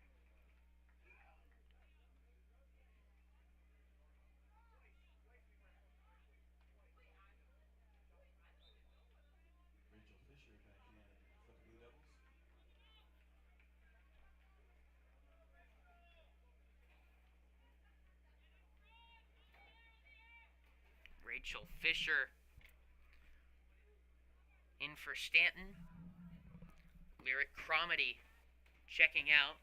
Rachel Fisher in for Stanton. Lyric Cromedy checking out.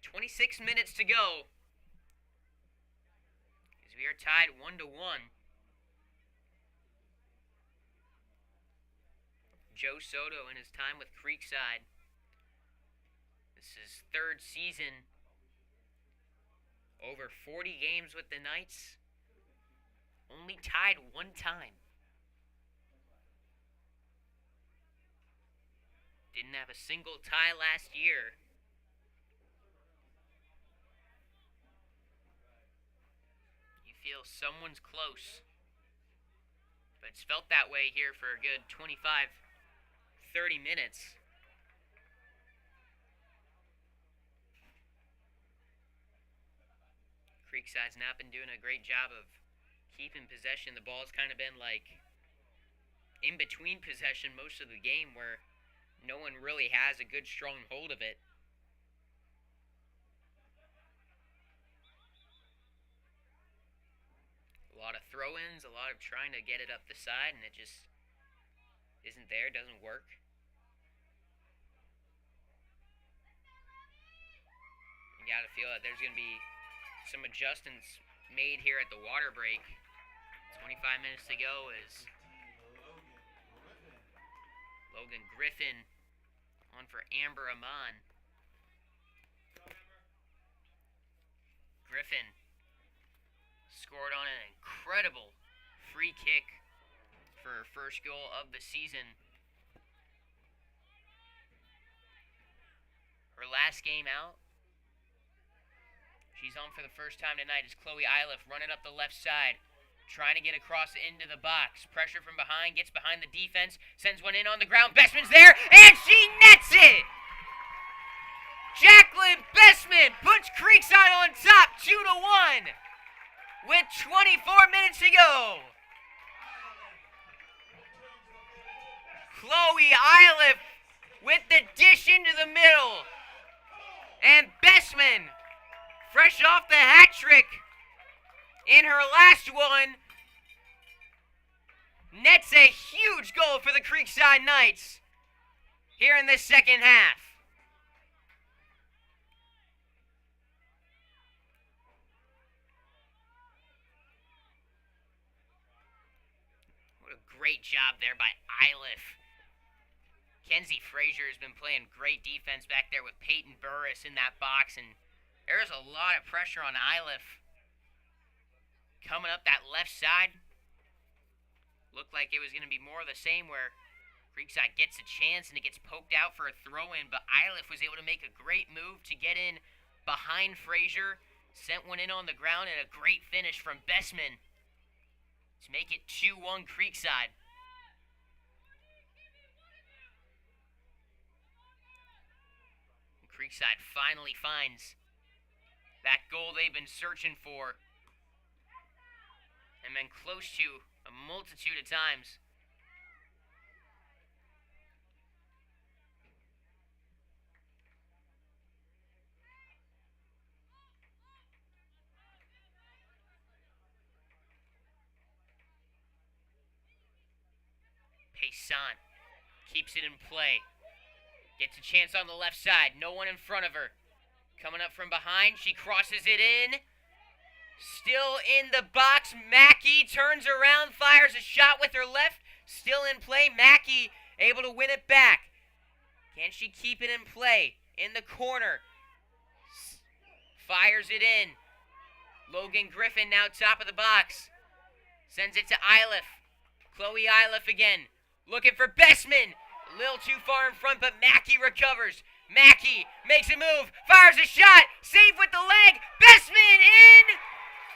"26 minutes to go. We are tied 1-1. Joe Soto in his time with Creekside. This is third season. Over 40 games with the Knights. Only tied one time. Didn't have a single tie last year. Feel someone's close, but it's felt that way here for a good 25-30 minutes. Creekside's not been doing a great job of keeping possession. The ball's kind of been like in between possession most of the game, where no one really has a good strong hold of it. A lot of throw-ins, a lot of trying to get it up the side, and it just isn't there, doesn't work. You gotta feel that there's gonna be some adjustments made here at the water break. 25 minutes to go as Logan Griffin on for Amber Amon. Griffin scored on an incredible free kick for her first goal of the season. Her last game out. She's on for the first time tonight as Chloe Iliff running up the left side, trying to get across into the box. Pressure from behind, gets behind the defense, sends one in on the ground. Bestman's there, and she nets it! Jacqueline Bestman puts Creekside on top, 2-1, with 24 minutes to go. Chloe Iliff with the dish into the middle. And Bestman, fresh off the hat trick in her last one, nets a huge goal for the Creekside Knights here in the second half. What a great job there by Iliff. Kenzie Frazier has been playing great defense back there with Peyton Burris in that box, and there's a lot of pressure on Iliff. Coming up that left side, looked like it was going to be more of the same, where Creekside gets a chance and it gets poked out for a throw-in, but Iliff was able to make a great move to get in behind Frazier, sent one in on the ground, and a great finish from Bestman to make it 2-1 Creekside. Creekside finally finds that goal they've been searching for and been close to a multitude of times. Paysan keeps it in play. Gets a chance on the left side. No one in front of her. Coming up from behind. She crosses it in. Still in the box. Mackey turns around. Fires a shot with her left. Still in play. Mackey able to win it back. Can she keep it in play? In the corner. Fires it in. Logan Griffin now top of the box. Sends it to Iliff. Chloe Iliff again. Looking for Bestman. A little too far in front, but Mackey recovers. Mackey makes a move, fires a shot, save with the leg, Bestman in!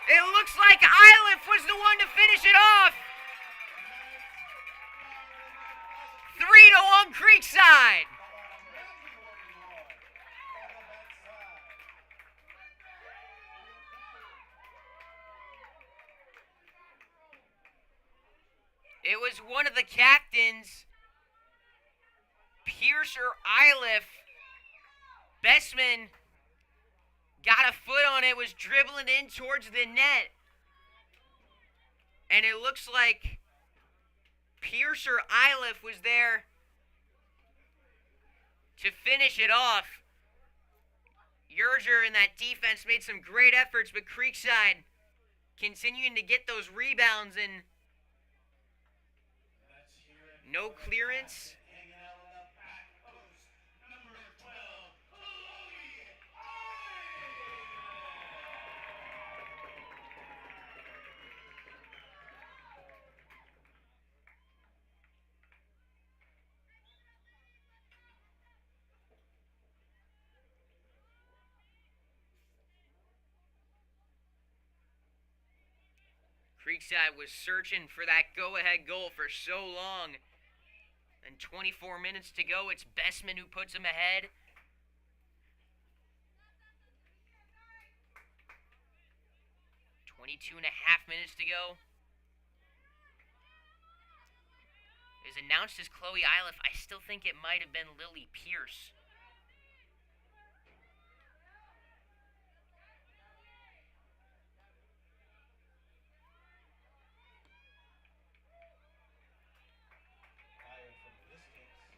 It looks like Iliff was the one to finish it off. 3-1 Creekside. It was one of the captains, Pierce or Iliff. Bestman got a foot on it, was dribbling in towards the net. And it looks like Pierce or Iliff was there to finish it off. Yerger in that defense made some great efforts, but Creekside continuing to get those rebounds and no clearance. Creekside was searching for that go-ahead goal for so long. And 24 minutes to go, it's Bestman who puts him ahead. 22 and a half minutes to go. It was announced as Chloe Iliff. I still think it might have been Lily Pierce.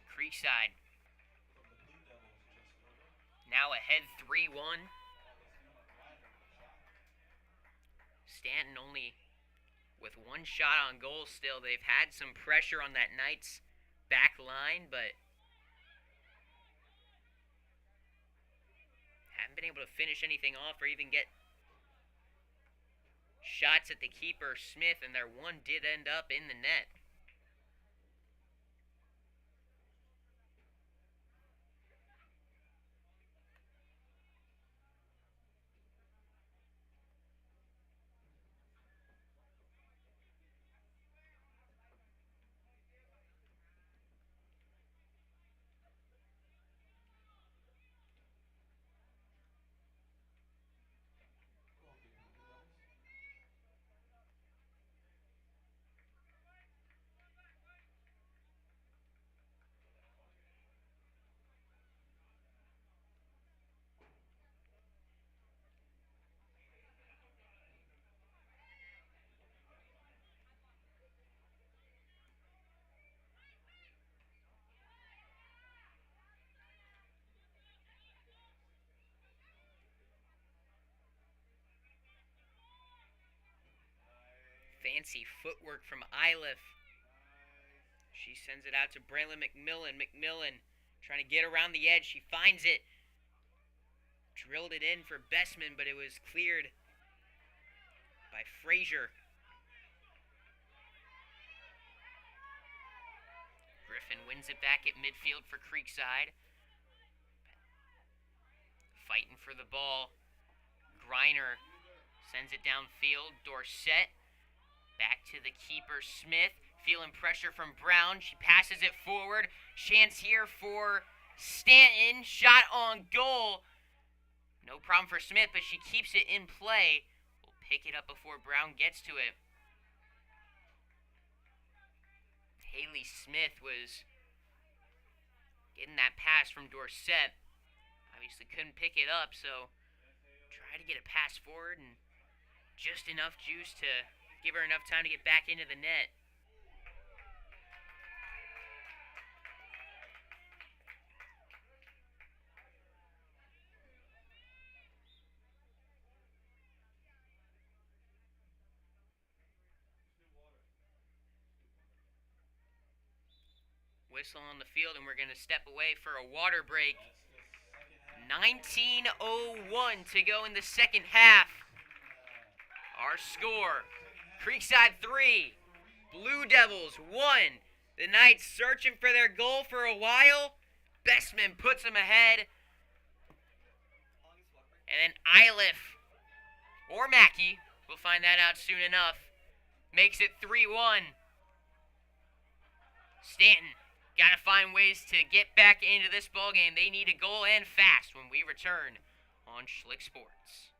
Creekside now ahead 3-1. Stanton only with one shot on goal still. They've had some pressure on that Knights back line, but haven't been able to finish anything off or even get shots at the keeper, Smith, and their one did end up in the net. Fancy footwork from Iliff. She sends it out to Braylon McMillan. McMillan trying to get around the edge. She finds it. Drilled it in for Bessman, but it was cleared by Frazier. Griffin wins it back at midfield for Creekside. Fighting for the ball. Griner sends it downfield. Dorsett back to the keeper, Smith. Feeling pressure from Brown. She passes it forward. Chance here for Stanton. Shot on goal. No problem for Smith, but she keeps it in play. We'll pick it up before Brown gets to it. Haley Smith was getting that pass from Dorsett. Obviously couldn't pick it up, so try to get a pass forward and just enough juice to give her enough time to get back into the net. Whistle on the field, and we're going to step away for a water break. 19:01 to go in the second half. Our score, Creekside 3, Blue Devils 1. The Knights searching for their goal for a while. Bessman puts them ahead. And then Iliff, or Mackey, we'll find that out soon enough, makes it 3-1. Stanton got to find ways to get back into this ballgame. They need a goal and fast when we return on Schlick Sports.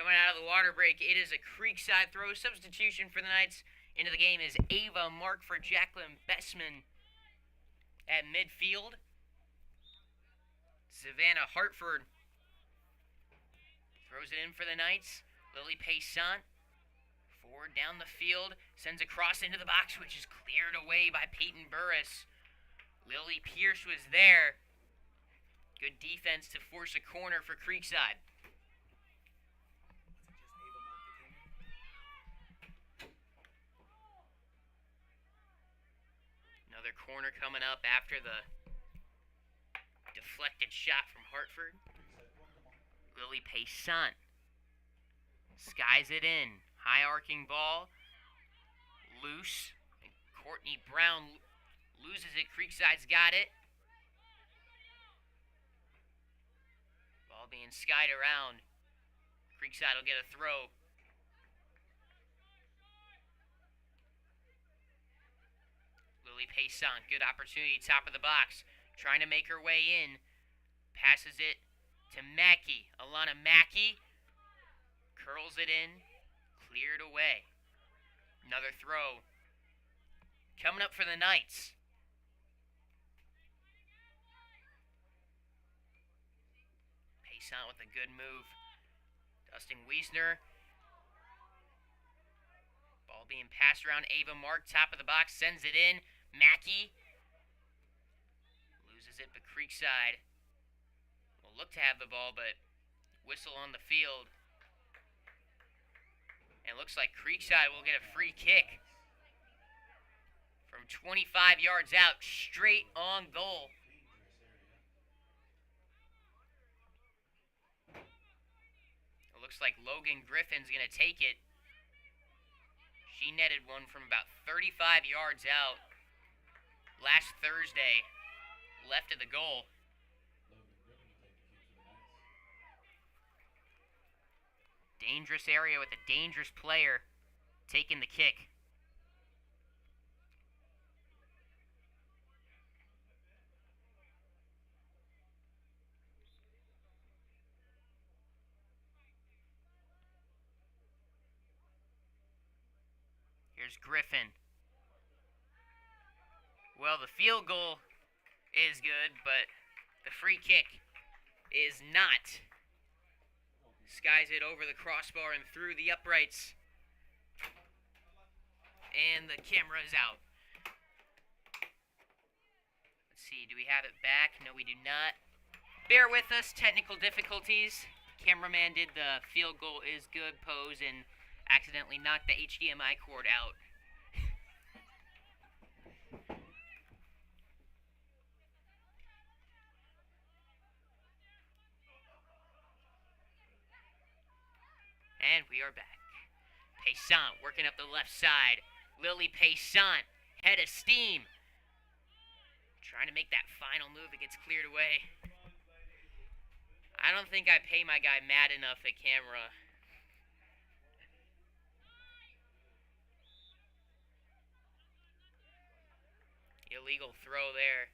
Coming out of the water break, it is a Creekside throw. Substitution for the Knights into the game is Ava Mark for Jacqueline Bessman at midfield. Savannah Hartford throws it in for the Knights. Lily Payson forward down the field, sends a cross into the box, which is cleared away by Peyton Burris. Lily Pierce was there. Good defense to force a corner for Creekside. Another corner coming up after the deflected shot from Hartford. Lily Payson skies it in. High arcing ball. Loose. And Courtney Brown loses it. Creekside's got it. Ball being skied around. Creekside will get a throw. Lily Payson, good opportunity, top of the box. Trying to make her way in. Passes it to Mackey. Alana Mackey curls it in. Cleared away. Another throw. Coming up for the Knights. Payson with a good move. Dustin Wiesner. Ball being passed around. Ava Mark, top of the box, sends it in. Mackey loses it, but Creekside will look to have the ball, but whistle on the field. And it looks like Creekside will get a free kick from 25 yards out, straight on goal. It looks like Logan Griffin's going to take it. She netted one from about 35 yards out last Thursday, left of the goal. Dangerous area with a dangerous player taking the kick. Here's Griffin. Well, the field goal is good, but the free kick is not. Skies it over the crossbar and through the uprights. And the camera is out. Let's see, do we have it back? No, we do not. Bear with us, technical difficulties. Cameraman did the field goal is good pose and accidentally knocked the HDMI cord out. And we are back. Payson working up the left side. Lily Payson, head of steam. Trying to make that final move. It gets cleared away. I don't think I pay my guy mad enough at camera. Illegal throw there.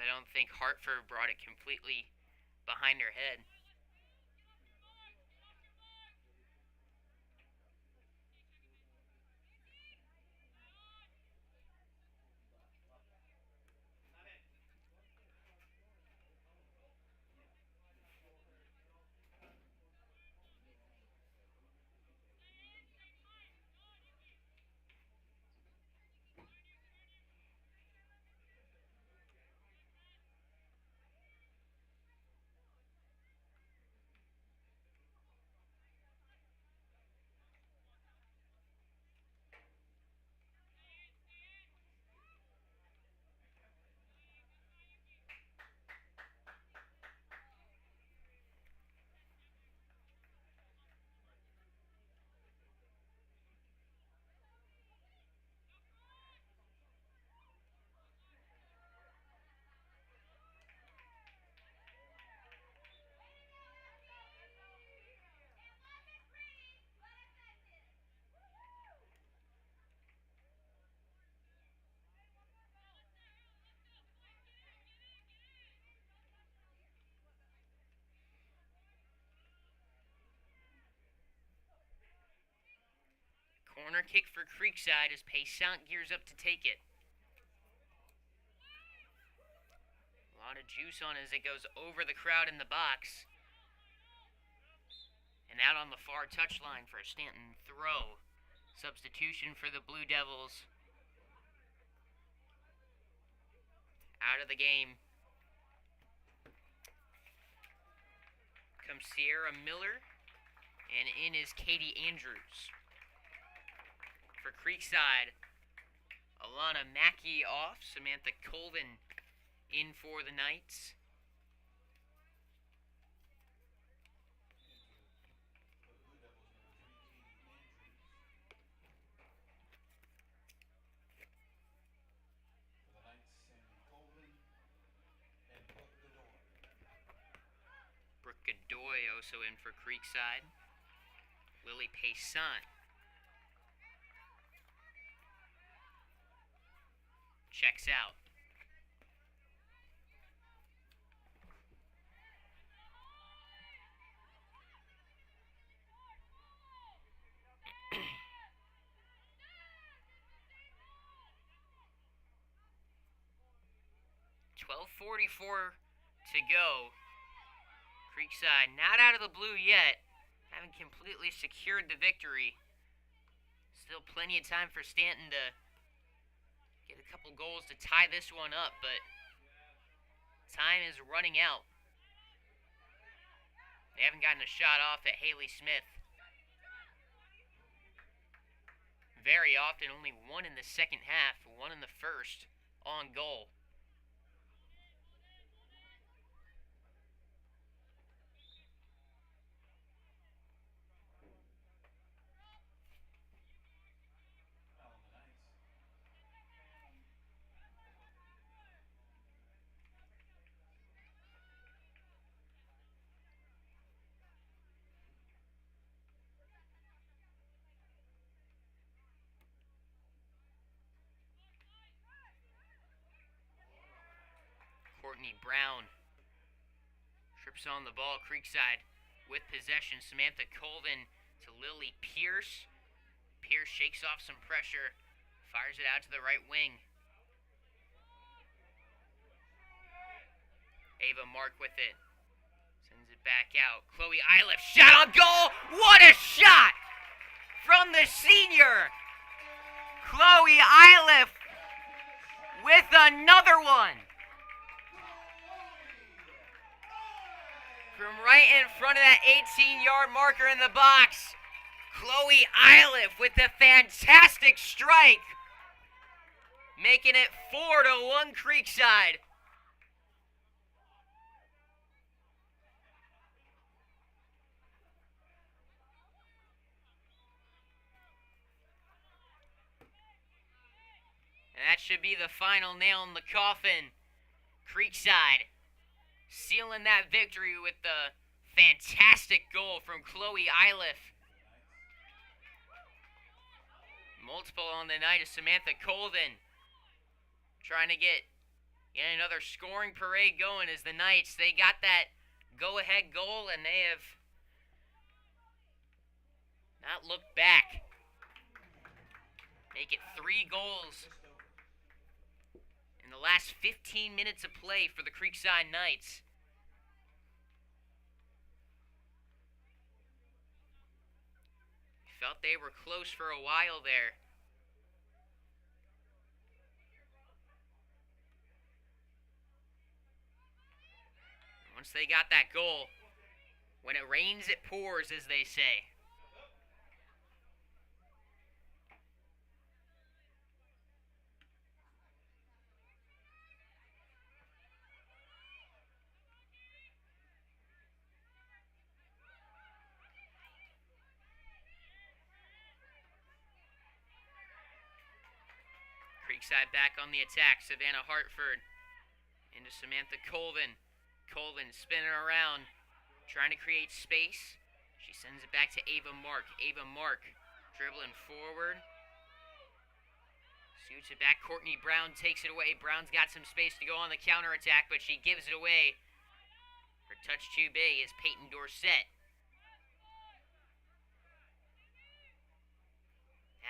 I don't think Hartford brought it completely behind her head. Corner kick for Creekside as Paysant gears up to take it. A lot of juice on it as it goes over the crowd in the box. And out on the far touchline for a Stanton throw. Substitution for the Blue Devils. Out of the game comes Sierra Miller, and in is Katie Andrews. For Creekside, Alana Mackey off, Samantha Colvin in for the Knights. Brooke Godoy also in for Creekside. Lily Paysant checks out. .12:44 to go. Creekside not out of the blue yet. Haven't completely secured the victory. Still plenty of time for Stanton to get a couple goals to tie this one up, but time is running out. They haven't gotten a shot off at Haley Smith. Very often, only one in the second half, one in the first, on goal. Courtney Brown trips on the ball. Creekside with possession. Samantha Colvin to Lily Pierce. Pierce shakes off some pressure, fires it out to the right wing. Ava Mark with it. Sends it back out. Chloe Iliff, shot on goal! What a shot from the senior! Chloe Iliff with another one. From right in front of that 18-yard marker in the box, Chloe Iliff with a fantastic strike, making it 4-1 Creekside. And that should be the final nail in the coffin. Creekside sealing that victory with the fantastic goal from Chloe Iliff. Multiple on the night is Samantha Colvin, trying to get another scoring parade going as the Knights, they got that go-ahead goal and they have not looked back. Make it 3 goals in the last 15 minutes of play for the Creekside Knights. Felt they were close for a while there. Once they got that goal, when it rains, it pours, as they say. Creekside back on the attack. Savannah Hartford into Samantha Colvin. Colvin spinning around, trying to create space. She sends it back to Ava Mark. Ava Mark dribbling forward. Shoots it back. Courtney Brown takes it away. Brown's got some space to go on the counterattack, but she gives it away. Her touch too big is Peyton Dorsett.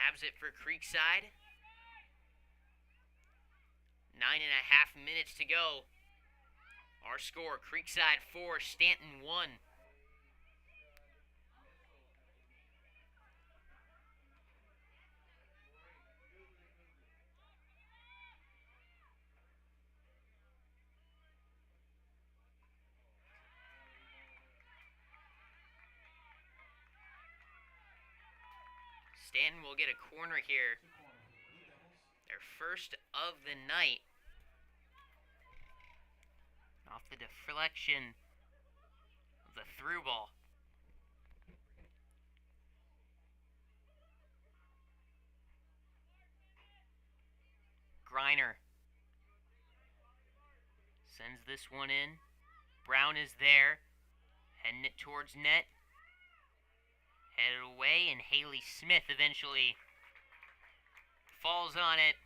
Nabs it for Creekside. 9.5 minutes to go. Our score, Creekside 4, Stanton 1. Stanton will get a corner here. Their first of the night. Off the deflection of the through ball. Griner sends this one in. Brown is there, heading it towards net. Headed away, and Haley Smith eventually falls on it.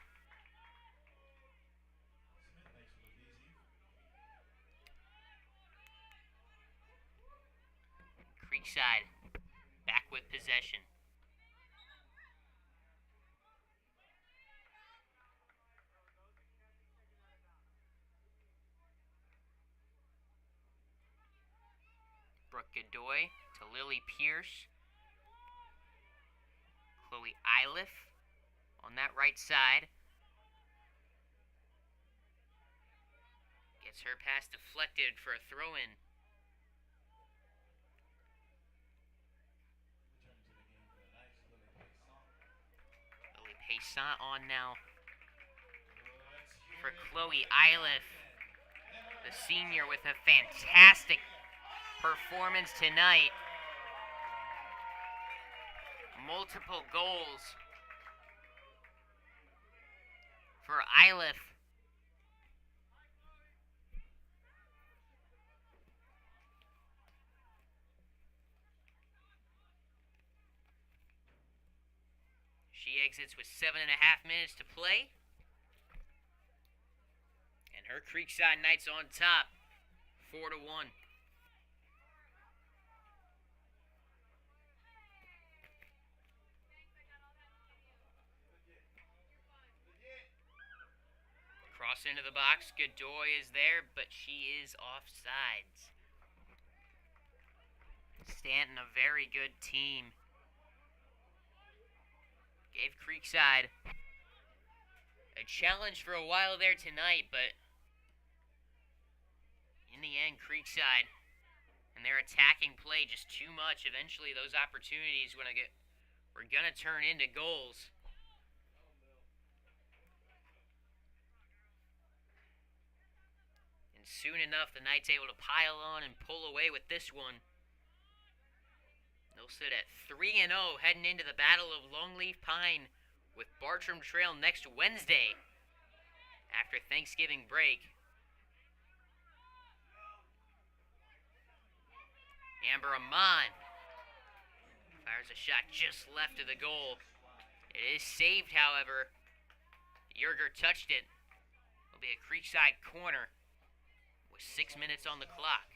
Creekside back with possession. Brooke Godoy to Lily Pierce. Chloe Iliff on that right side. Gets her pass deflected for a throw-in. Lily Paysant on now for Chloe Iliff, the senior, with a fantastic performance tonight. Multiple goals for Iliff. She exits with 7.5 minutes to play. And her Creekside Knights on top, 4-1. Cross into the box. Godoy is there, but she is offsides. Stanton, a very good team. Gave Creekside a challenge for a while there tonight, but in the end, Creekside and their attacking play just too much. Eventually, those opportunities were gonna turn into goals. And soon enough, the Knights able to pile on and pull away with this one. They'll sit at 3-0 heading into the Battle of Longleaf Pine with Bartram Trail next Wednesday after Thanksgiving break. Amber Amon fires a shot just left of the goal. It is saved, however. Yerger touched it. It'll be a Creekside corner with 6 minutes on the clock.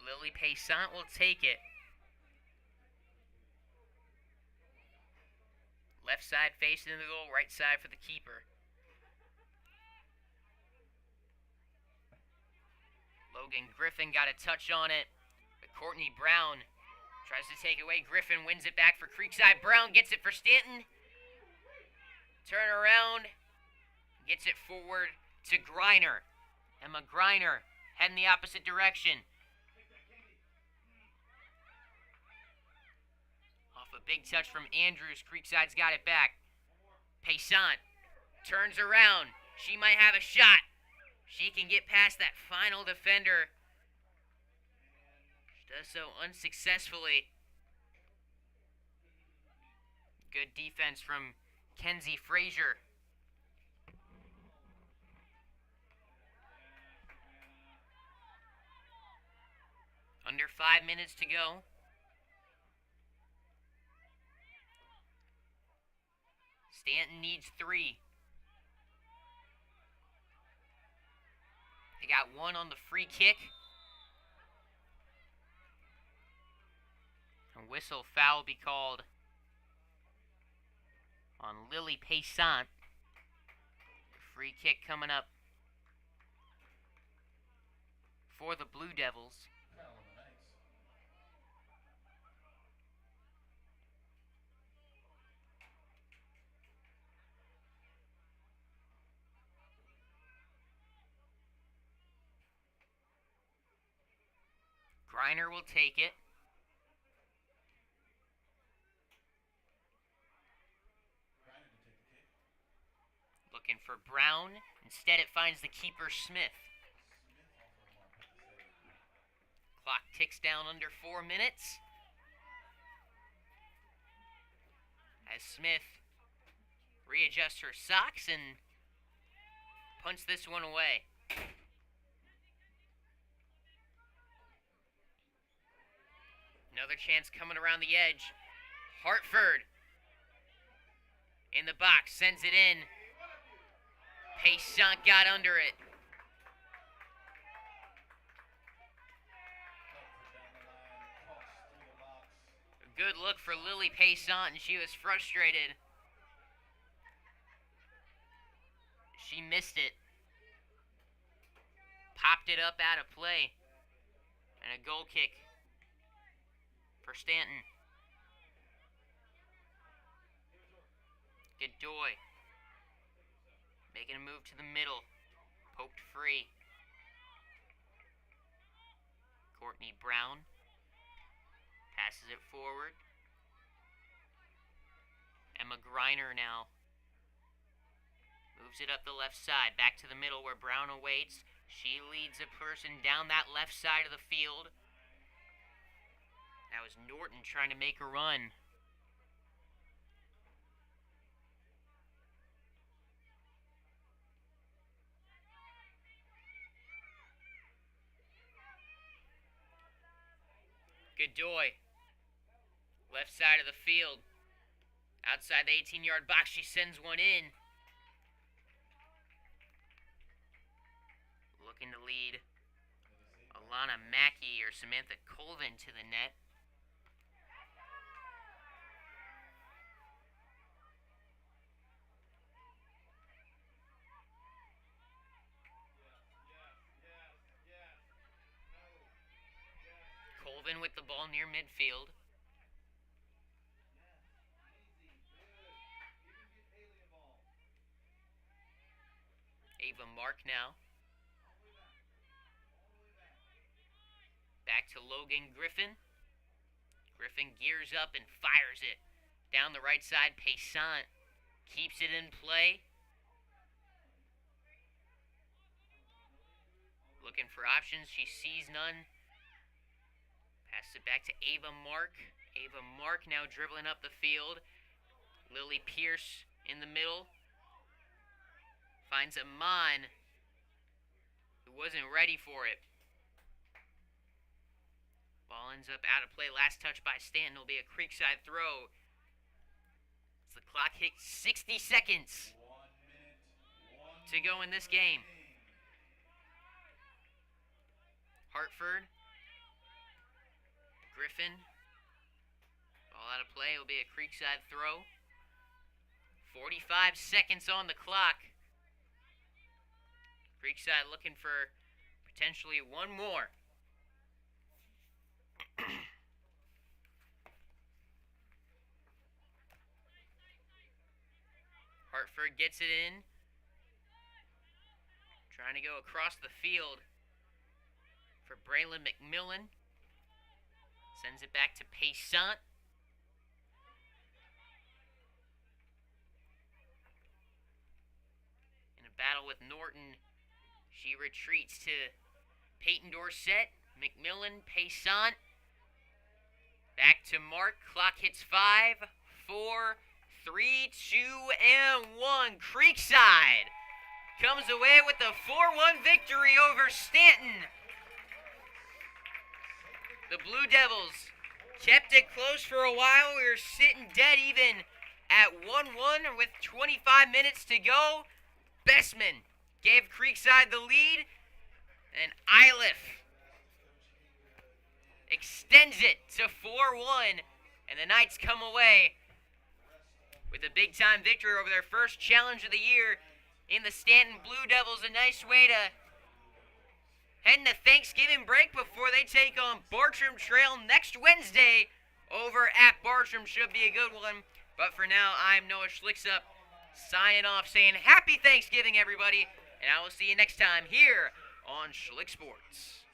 Lily Paysant will take it. Left side facing the goal, right side for the keeper. Logan Griffin got a touch on it, but Courtney Brown tries to take it away. Griffin wins it back for Creekside. Brown gets it for Stanton. Turn around. Gets it forward to Griner. Emma Griner heading the opposite direction. Off a big touch from Andrews. Creekside's got it back. Paysant turns around. She might have a shot. She can get past that final defender. She does so unsuccessfully. Good defense from Kenzie Frazier. Under 5 minutes to go. Stanton needs 3. They got 1 on the free kick. A whistle foul be called on Lily Paysant. Free kick coming up for the Blue Devils. Griner will take it. Looking for Brown. Instead, it finds the keeper, Smith. Clock ticks down under 4 minutes. As Smith readjusts her socks and punts this one away. Another chance coming around the edge. Hartford in the box, sends it in. Paysant got under it. A good look for Lily Paysant, and she was frustrated. She missed it. Popped it up out of play. And a goal kick for Stanton. Godoy making a move to the middle. Poked free. Courtney Brown passes it forward. Emma Griner now moves it up the left side. Back to the middle where Brown awaits. She leads a person down that left side of the field. That was Norton trying to make a run. Godoy, left side of the field. Outside the 18-yard box, she sends one in. Looking to lead Alana Mackey or Samantha Colvin to the net. Colvin with the ball near midfield. Ava Mark now. Back to Logan Griffin. Griffin gears up and fires it. Down the right side, Paysant keeps it in play. Looking for options, she sees none. Passes it back to Ava Mark. Ava Mark now dribbling up the field. Lily Pierce in the middle. Finds Amon, who wasn't ready for it. Ball ends up out of play. Last touch by Stanton will be a Creekside throw. As the clock hits 60 seconds to go in this game. Hartford. Griffin. Ball out of play will be a Creekside throw. 45 seconds on the clock. Creekside looking for potentially one more. Hartford gets it in. Trying to go across the field for Braylon McMillan. Sends it back to Paysant. In a battle with Norton, she retreats to Peyton Dorsett, McMillan, Paysant. Back to Mark. Clock hits 5, 4, 3, 2, and 1. Creekside comes away with a 4-1 victory over Stanton. The Blue Devils kept it close for a while. We were sitting dead even at 1-1 with 25 minutes to go. Bestman gave Creekside the lead, and Iliff extends it to 4-1 And the Knights come away with a big-time victory over their first challenge of the year in the Stanton Blue Devils. A nice way to head into Thanksgiving break before they take on Bartram Trail next Wednesday over at Bartram. Should be a good one. But for now, I'm Noah Schlicksup, signing off, saying Happy Thanksgiving, everybody, and I will see you next time here on Schlick Sports.